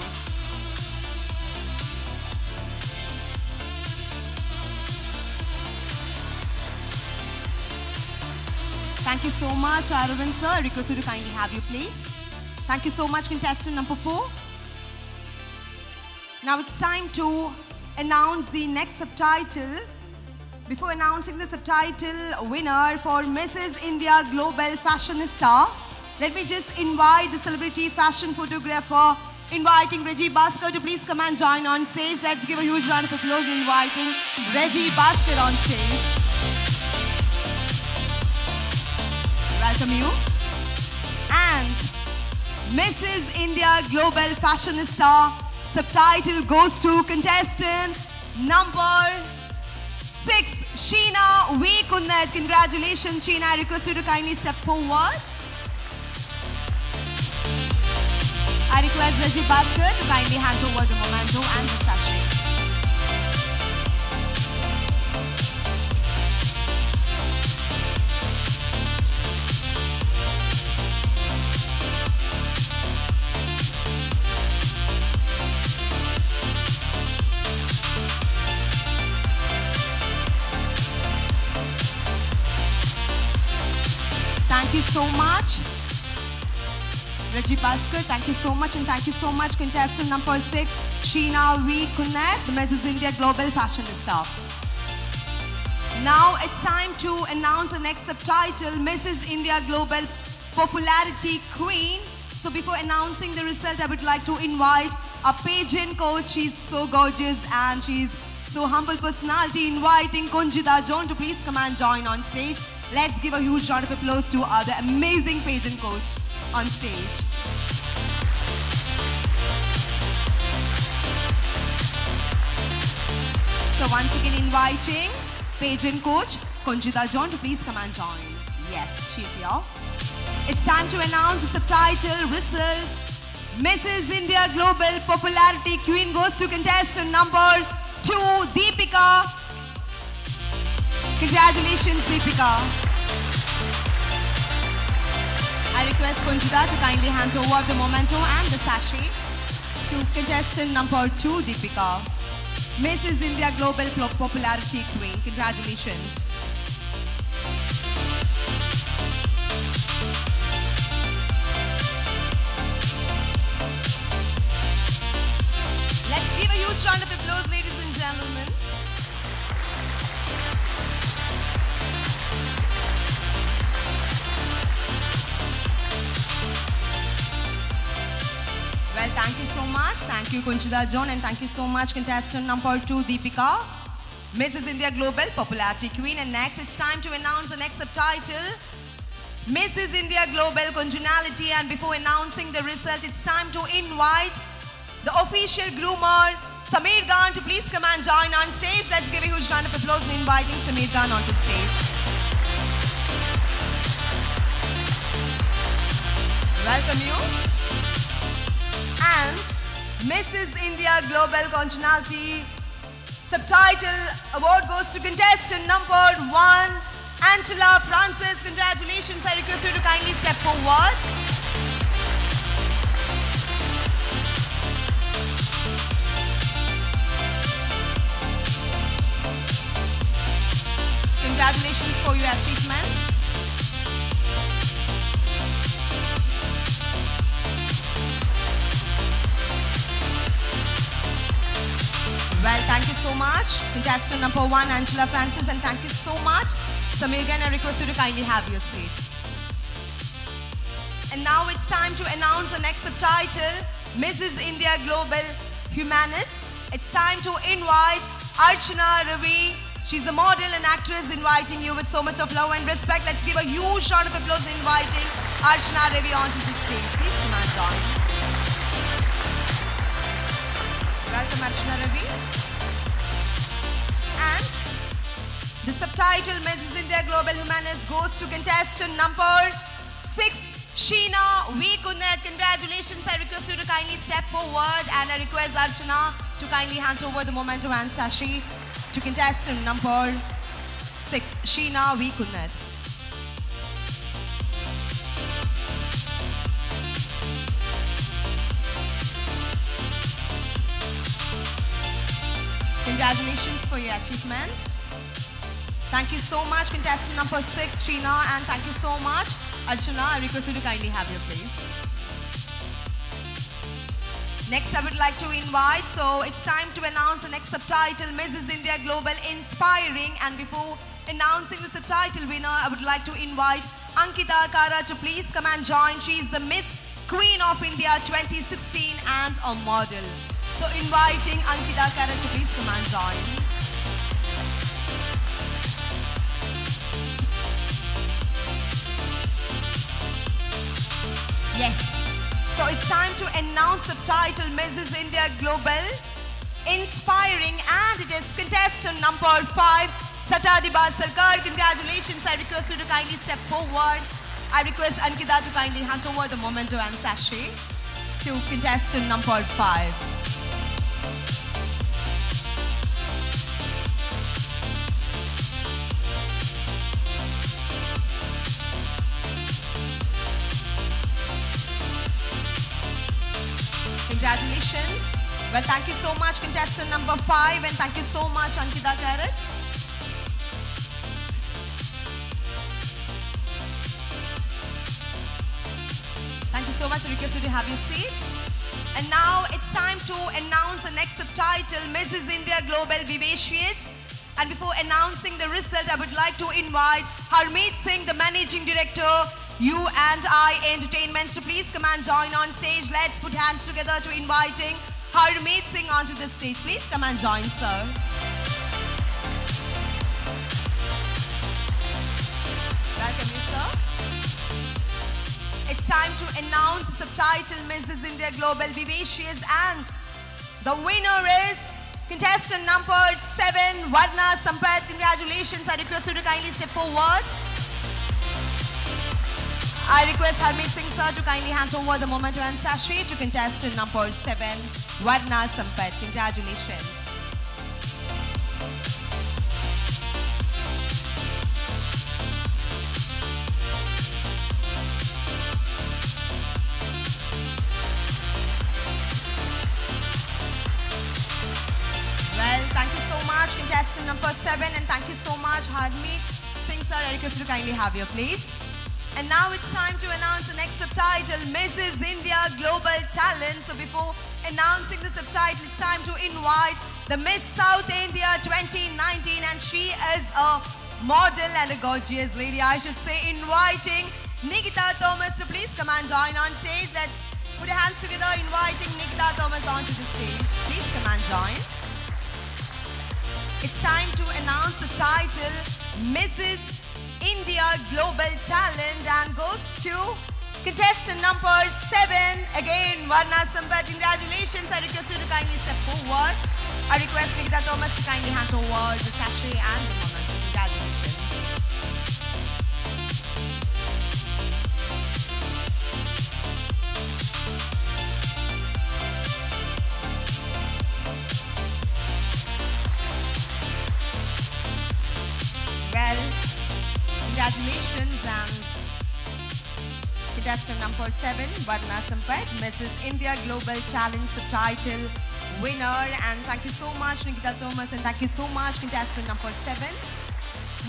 Thank you so much, Aravind sir. I request you to kindly have your place. Thank you so much, contestant number 4. Now it's time to announce the next subtitle. Before announcing the subtitle winner for Mrs. India Global Fashionista, let me just invite the celebrity fashion photographer, inviting Reggie Bhaskar to please come and join on stage. Let's give a huge round of applause inviting Reggie Bhaskar on stage. Welcome you. And Mrs. India Global Fashionista subtitle goes to contestant number 6, Sheena V. Kunnat. Congratulations, Sheena. I request you to kindly step forward. I request Reggie Bhaskar to kindly hand over the memento and the sachet. Thank you so much, Reggie Bhaskar. Thank you so much, and thank you so much, contestant number 6, Sheena V. Kunnat, the Mrs. India Global Fashionista. Now it's time to announce the next subtitle, Mrs. India Global Popularity Queen. So before announcing the result, I would like to invite a pageant coach. She's so gorgeous and she's so humble personality, inviting Kunjita John to please come and join on stage. Let's give a huge round of applause to the amazing pageant coach on stage. So once again inviting pageant coach Kunjita John to please come and join. Yes, she's here. It's time to announce the subtitle result. Mrs. India Global Popularity Queen goes to contestant number 2, Deepika. Congratulations, Deepika. I request Kunjita to kindly hand over the memento and the sachet to contestant number 2, Deepika. Mrs. India Global Popularity Queen. Congratulations. Let's give a huge round of applause, ladies and gentlemen. Well, thank you so much. Thank you, Kunjita John, and thank you so much, contestant number 2, Deepika, Mrs. India Global Popularity Queen. And next, it's time to announce the next subtitle, Mrs. India Global Congeniality. And before announcing the result, it's time to invite the official groomer, Sameer Khan, to please come and join on stage. Let's give a huge round of applause in inviting Sameer Khan onto stage. Welcome you. And Mrs. India Global Congeniality subtitle award goes to contestant number 1, Angela Francis. Congratulations. I request you to kindly step forward. Congratulations for your achievement. Well, thank you so much. Contestant number 1, Angela Francis, and thank you so much. Samir, again, I request you to kindly have your seat. And now it's time to announce the next subtitle, Mrs. India Global Humanist. It's time to invite Archana Ravi. She's a model and actress, inviting you with so much of love and respect. Let's give a huge round of applause inviting Archana Ravi onto the stage. Please come and join. Welcome, Archana Ravi. And the subtitle, Mrs. India Global Humanist, goes to contestant number 6, Sheena V. Kunnet. Congratulations. I request you to kindly step forward, and I request Archana to kindly hand over the memento and sachet to contestant number 6, Sheena V. Kunnet. Congratulations for your achievement. Thank you so much, contestant number 6, Sheena, and thank you so much, Archana. I request you to kindly have your place. Next, I would like to invite, so it's time to announce the next subtitle, Mrs. India Global Inspiring. And before announcing the subtitle winner, I would like to invite Ankita Kara to please come and join. She is the Miss Queen of India 2016 and a model. So inviting Ankita Kara to please come and join. Yes. So it's time to announce subtitle, Mrs. India Global Inspiring, and it is contestant number 5, Satadiba Sarkar. Congratulations. I request you to kindly step forward. I request Ankita to kindly hand over the memento and sachet to contestant number 5. Congratulations. Well, thank you so much, contestant number 5, and thank you so much, Ankita Karat. Thank you so much. I request you to have your seat. And now it's time to announce the next subtitle, Mrs. India Global Vivacious. And before announcing the result, I would like to invite Harmeet Singh, the Managing Director, U&I Entertainments, to please come and join on stage. Let's put hands together to inviting Harmeet Singh onto the stage. Please come and join, sir. Welcome you, sir. It's time to announce the subtitle, Mrs. India Global Vivacious, and the winner is contestant number 7, Varna Sampath. Congratulations. I request you to kindly step forward. I request Harmeet Singh sir to kindly hand over the memento and sachet to contestant number 7, Varna Sampath. Congratulations. Well, thank you so much, contestant number 7, and thank you so much, Harmeet Singh sir. I request you to kindly have your place. And now it's time to announce the next subtitle, Mrs. India Global Talent. So before announcing the subtitle, it's time to invite the Miss South India 2019, and she is a model and a gorgeous lady, I should say, inviting Nikita Thomas to please come and join on stage. Let's put your hands together, inviting Nikita Thomas onto the stage. Please come and join. It's time to announce the title, Mrs. India Global Talent, and goes to contestant number 7, again, Varna Sampath. Congratulations. I request you to kindly step forward. I request Nikita Thomas to kindly hand over the sachet and the moment. Congratulations. Well, congratulations, and contestant number 7, Varna Sampath, Mrs. India Global Talent subtitle winner. And thank you so much, Nikita Thomas, and thank you so much, contestant number 7.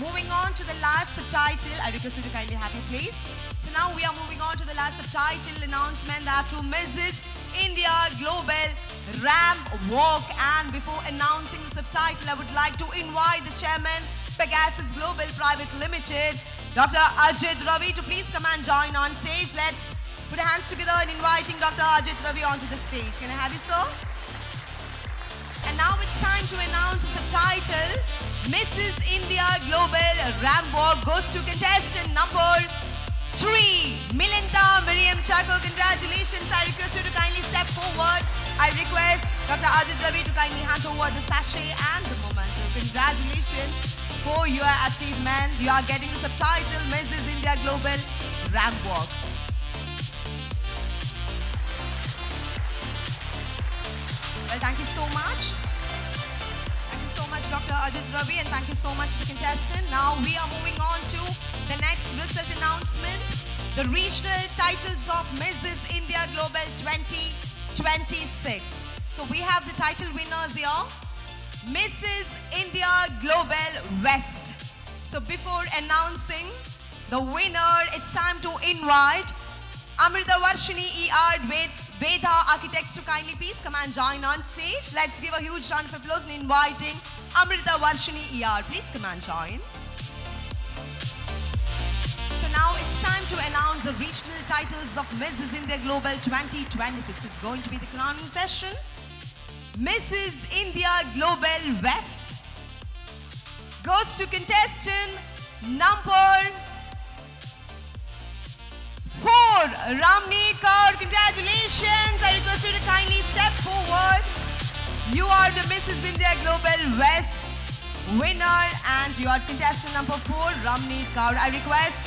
moving on to the last subtitle. I request you to kindly have your place. So now we are moving on to the last subtitle announcement, that to Mrs. India Global Ramp Walk. And before announcing the subtitle, I would like to invite the chairman, Pegasus Global Private Limited, Dr. Ajit Ravi, to please come and join on stage. Let's put our hands together in inviting Dr. Ajit Ravi onto the stage. Can I have you, sir? And now it's time to announce the subtitle. Mrs. India Global Ramp Walk goes to contestant number 3, Milinda Miriam Chako. Congratulations. I request you to kindly step forward. I request Dr. Ajit Ravi to kindly hand over the sachet and the memento. Congratulations for your achievement. You are getting the subtitle Mrs. India Global Ramp Walk. Well, thank you so much. Thank you so much, Dr. Ajit Ravi, and thank you so much to the contestant. Now we are moving on to the next result announcement. The regional titles of Mrs. India Global 2026. So we have the title winners here. Mrs. India Global West. So before announcing the winner, it's time to invite Amrita Varshini E.R. Veda Architects to kindly please come and join on stage. Let's give a huge round of applause in inviting Amrita Varshini E.R. Please come and join. So now it's time to announce the regional titles of Mrs. India Global 2026. It's going to be the crowning session. Mrs. India Global West goes to contestant number 4, Ramneet Kaur. Congratulations. I request you to kindly step forward. You are the Mrs. India Global West winner and you are contestant number 4, Ramneet Kaur. I request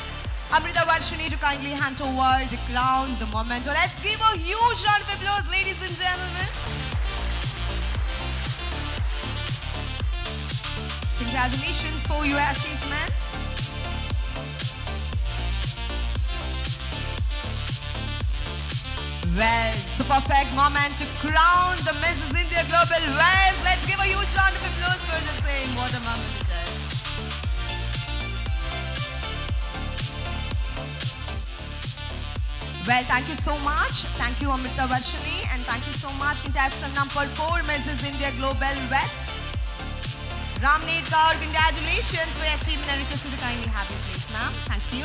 Amrita Varshini to kindly hand over the crown, the memento. Let's give a huge round of applause, ladies and gentlemen. Congratulations for your achievement. Well, it's a perfect moment to crown the Mrs. India Global West. Let's give a huge round of applause for the same. What a moment it is. Well, thank you so much. Thank you, Amrita Varshini. And thank you so much, contestant number 4, Mrs. India Global West. Ramneet Kaur, congratulations for your achievement. I request you to kindly have your place, ma'am. Thank you.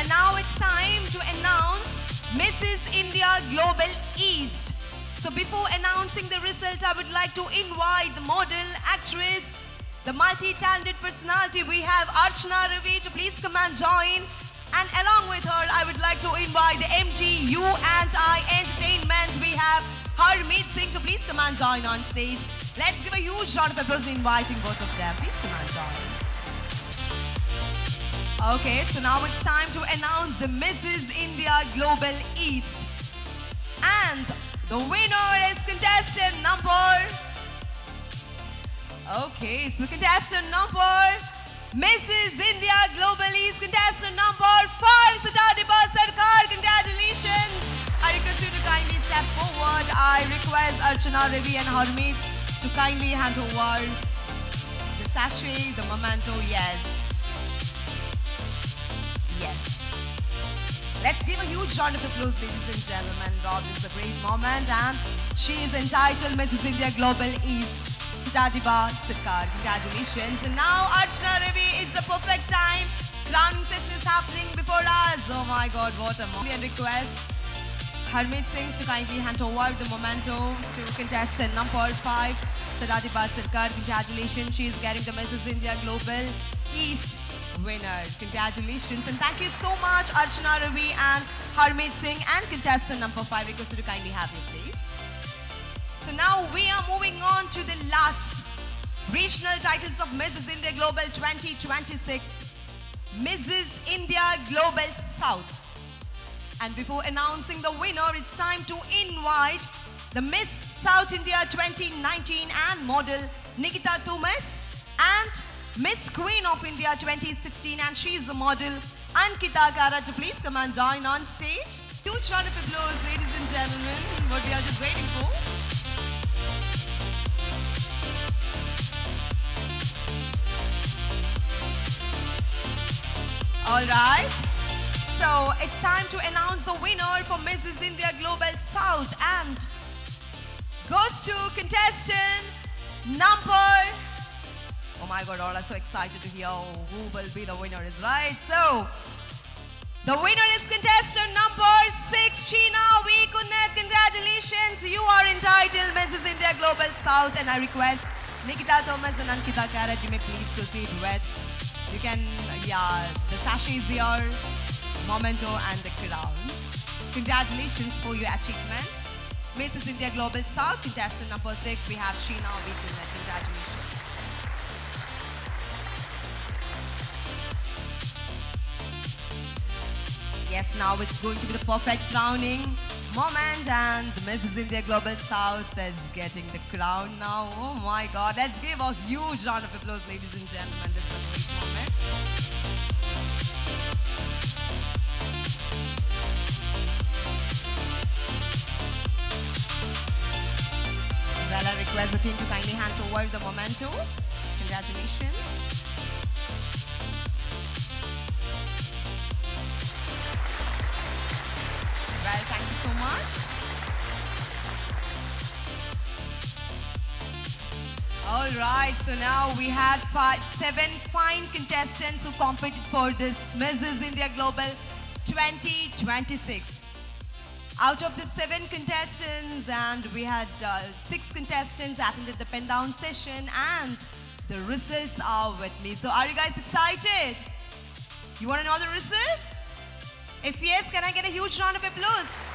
And now it's time to announce Mrs. India Global East. So before announcing the result, I would like to invite the model, actress, the multi-talented personality. We have Archana Ravi to please come and join. And along with her, I would like to invite the MG U&I Entertainments. We have Harmeet Singh to please come and join on stage. Let's give a huge round of applause in inviting both of them. Please come and join. Okay, so now it's time to announce the Mrs. India Global East. And the winner is contestant number... Okay, so contestant number... Mrs. India Global East, contestant number 5, Satadipa Sarkar. Congratulations. I request you to kindly step forward. I request Archana Ravi and Harmeet to kindly hand over the sachet, the memento. Yes. Yes. Let's give a huge round of applause, ladies and gentlemen. Rob, this is a great moment and she is entitled Mrs. India Global East, Satadipa Sarkar. Congratulations. And now, Archana Ravi, it's a perfect time. Crowning session is happening before us. Oh my God, what a moment. And request Harmeet Singh to kindly hand over the memento to contestant number 5, Satadipa Sarkar. Congratulations. She is getting the Mrs. India Global East winner. Congratulations. And thank you so much, Archana Ravi and Harmeet Singh, and contestant number 5. Request you to kindly have your place. So now we are moving on to the last regional titles of Mrs. India Global 2026. Mrs. India Global South. And before announcing the winner, it's time to invite the Miss South India 2019 and model Nikita Thomas and Miss Queen of India 2016, and she's a model Ankita Kara, to please come and join on stage. Huge round of applause, ladies and gentlemen, what we are just waiting for. All right. So it's time to announce the winner for Mrs. India Global South and goes to contestant number. Oh my God, all are so excited to hear who will be the winner is right. So the winner is contestant number 6, Sheena V. Kunnet. Congratulations. You are entitled Mrs. India Global South, and I request Nikita Thomas and Ankita Karat, you may please proceed with. You can, the sachet is here, memento and the crown. Congratulations for your achievement. Mrs. India Global South, contestant number 6, we have Sheena V. Kunnet. Congratulations. Yes, now it's going to be the perfect crowning moment, and Mrs. India Global South is getting the crown now. Oh my God, let's give a huge round of applause, ladies and gentlemen. This is a great moment. Well, I request the team to kindly hand over the memento. Congratulations. Well, thank you so much. All right, so now we had 7 fine contestants who competed for this Mrs. India Global 2026. Out of the 7 contestants, and we had 6 contestants attended the pen down session, and the results are with me. So are you guys excited? You want to know the result? If yes, can I get a huge round of applause?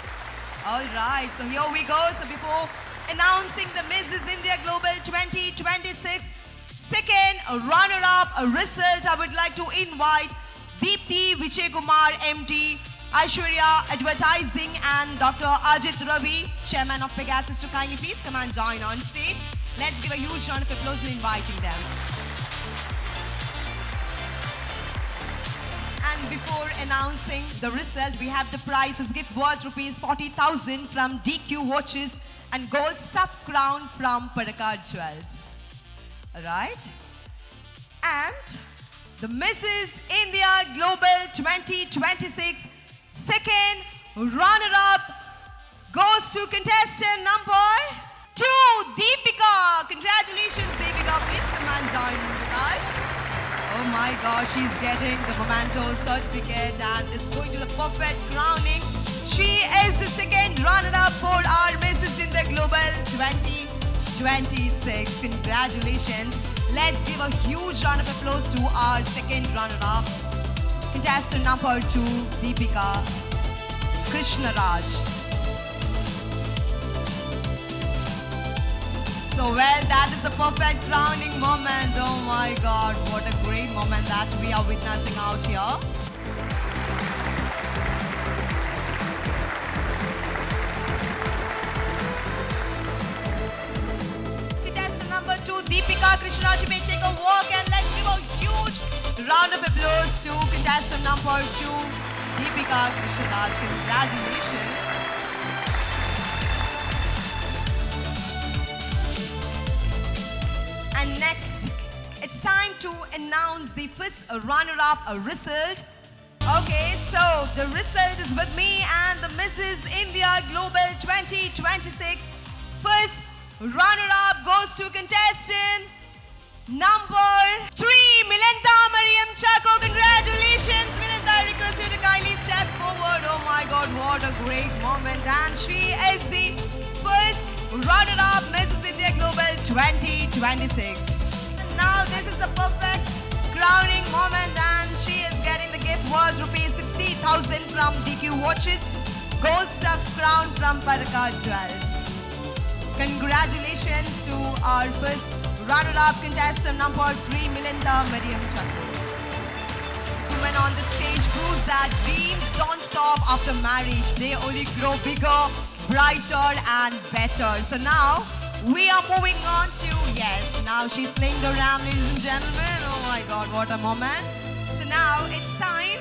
All right, so here we go. So before announcing the Mrs. India Global 2026 second runner-up result, I would like to invite Deepthi Vijay Kumar MD, Aishwarya Advertising, and Dr. Ajit Ravi, Chairman of Pegasus, to kindly please come and join on stage. Let's give a huge round of applause in inviting them. And before announcing the result, we have the prize as gift worth rupees 40,000 from DQ Watches and gold stuffed crown from Parakar Jewels. Alright? And the Mrs. India Global 2026 second runner-up goes to contestant number 2, Deepika. Congratulations, Deepika. Please come and join with us. Oh my gosh, she's getting the memento certificate and is going to the perfect crowning. She is the second runner-up for our Mrs. India Global 2026. Congratulations. Let's give a huge round of applause to our second runner-up, contestant number 2, Deepika Krishnaraj. So well, that is the perfect crowning moment. Oh my God, what a great moment that we are witnessing out here. Contestant number 2, Deepika Krishnaraj, you may take a walk, and let's give a huge round of applause to contestant number 2, Deepika Krishnaraj. Congratulations. And next, it's time to announce the first runner-up result. Okay, so the result is with me, and the Mrs. India Global 2026 first runner-up goes to contestant number 3, Milanta Mariam Chako. Congratulations, Milanta. I request you to kindly step forward. Oh my God, what a great moment. And she is the first runner-up Mrs. India Global 2026. And now this is the perfect crowning moment, and she is getting the gift worth rupees 60,000 from DQ Watches, gold stuffed crown from Parakar Jewels. Congratulations to our first runner-up contestant number 3, Milanta Mariam Chakra. Women on the stage proves that dreams don't stop after marriage. They only grow bigger, brighter and better. So now we are moving on to, yes, now she's slaying the ram, ladies and gentlemen. Oh my God, what a moment. So now it's time.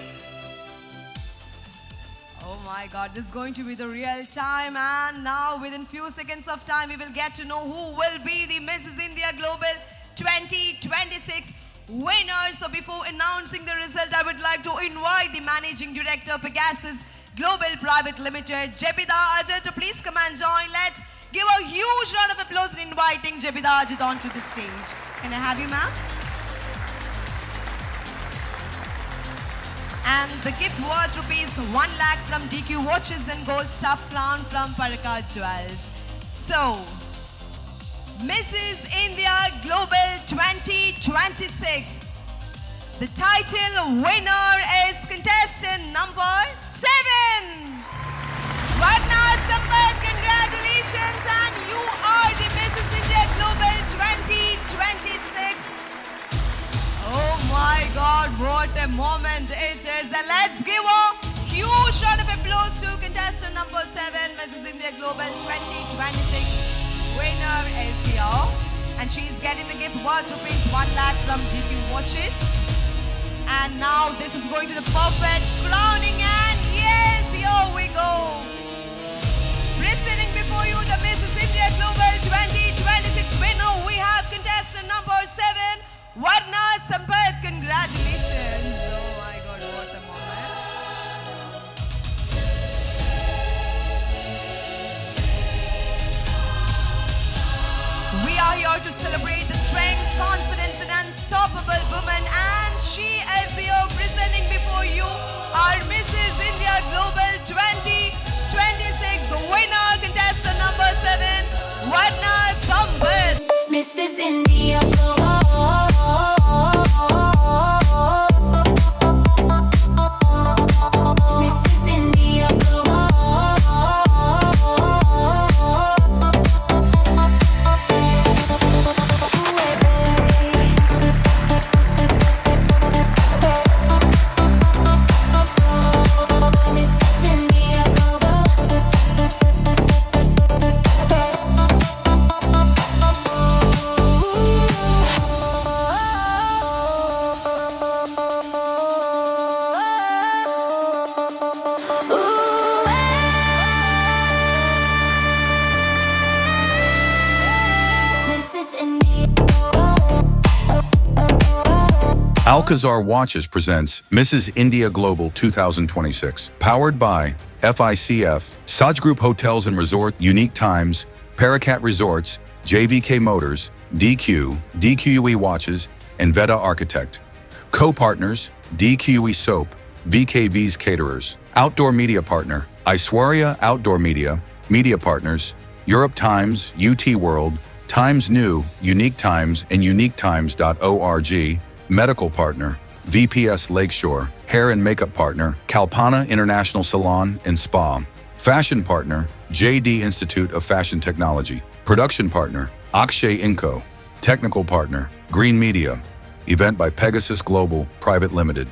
Oh my God, this is going to be the real time, and now within few seconds of time we will get to know who will be the Mrs. India Global 2026 winner. So before announcing the result, I would like to invite the Managing Director, Pegasus Global Private Limited, Jebida Ajit, to please come and join. Let's give a huge round of applause in inviting Jebida Ajit onto the stage. Can I have you, ma'am? And the gift worth rupees 1 lakh from DQ Watches and Gold Stuffed Crown from Paraka Jewels. So, Mrs. India Global 2026. The title winner is contestant number 7. Varna Sampath, congratulations, and you are the Mrs. India Global 2026. Oh my God, what a moment it is. And let's give a huge round of applause to contestant number 7, Mrs. India Global 2026. Winner is here. And she's getting the gift worth rupees 1 lakh from DQ Watches. And now this is going to the perfect crowning, and yes, here we go. Presenting before you the Mrs. India Global 2026 winner, we have contestant number 7, Varna Sampath. Congratulations. Oh my God, what a moment. We are here to celebrate the strength, confidence and unstoppable woman, and she is here presenting before you our Mrs. India Global 2026 winner, contestant number 7, Varna Sampath. Mrs. India Global. Mrs. India Global. Alcazar Watches presents Mrs. India Global 2026. Powered by FICF, Saj Group Hotels and Resort, Unique Times, Paracat Resorts, JVK Motors, DQ, DQUE Watches, and Veda Architect. Co-partners, DQE Soap, VKV's Caterers. Outdoor media partner, Aishwarya Outdoor Media. Media partners, Europe Times, UT World, Times New, Unique Times, and uniquetimes.org. Medical partner, VPS Lakeshore. Hair and makeup partner, Kalpana International Salon and Spa. Fashion partner, JD Institute of Fashion Technology. Production partner, Akshay Inco. Technical partner, Green Media. Event by Pegasus Global Private Limited.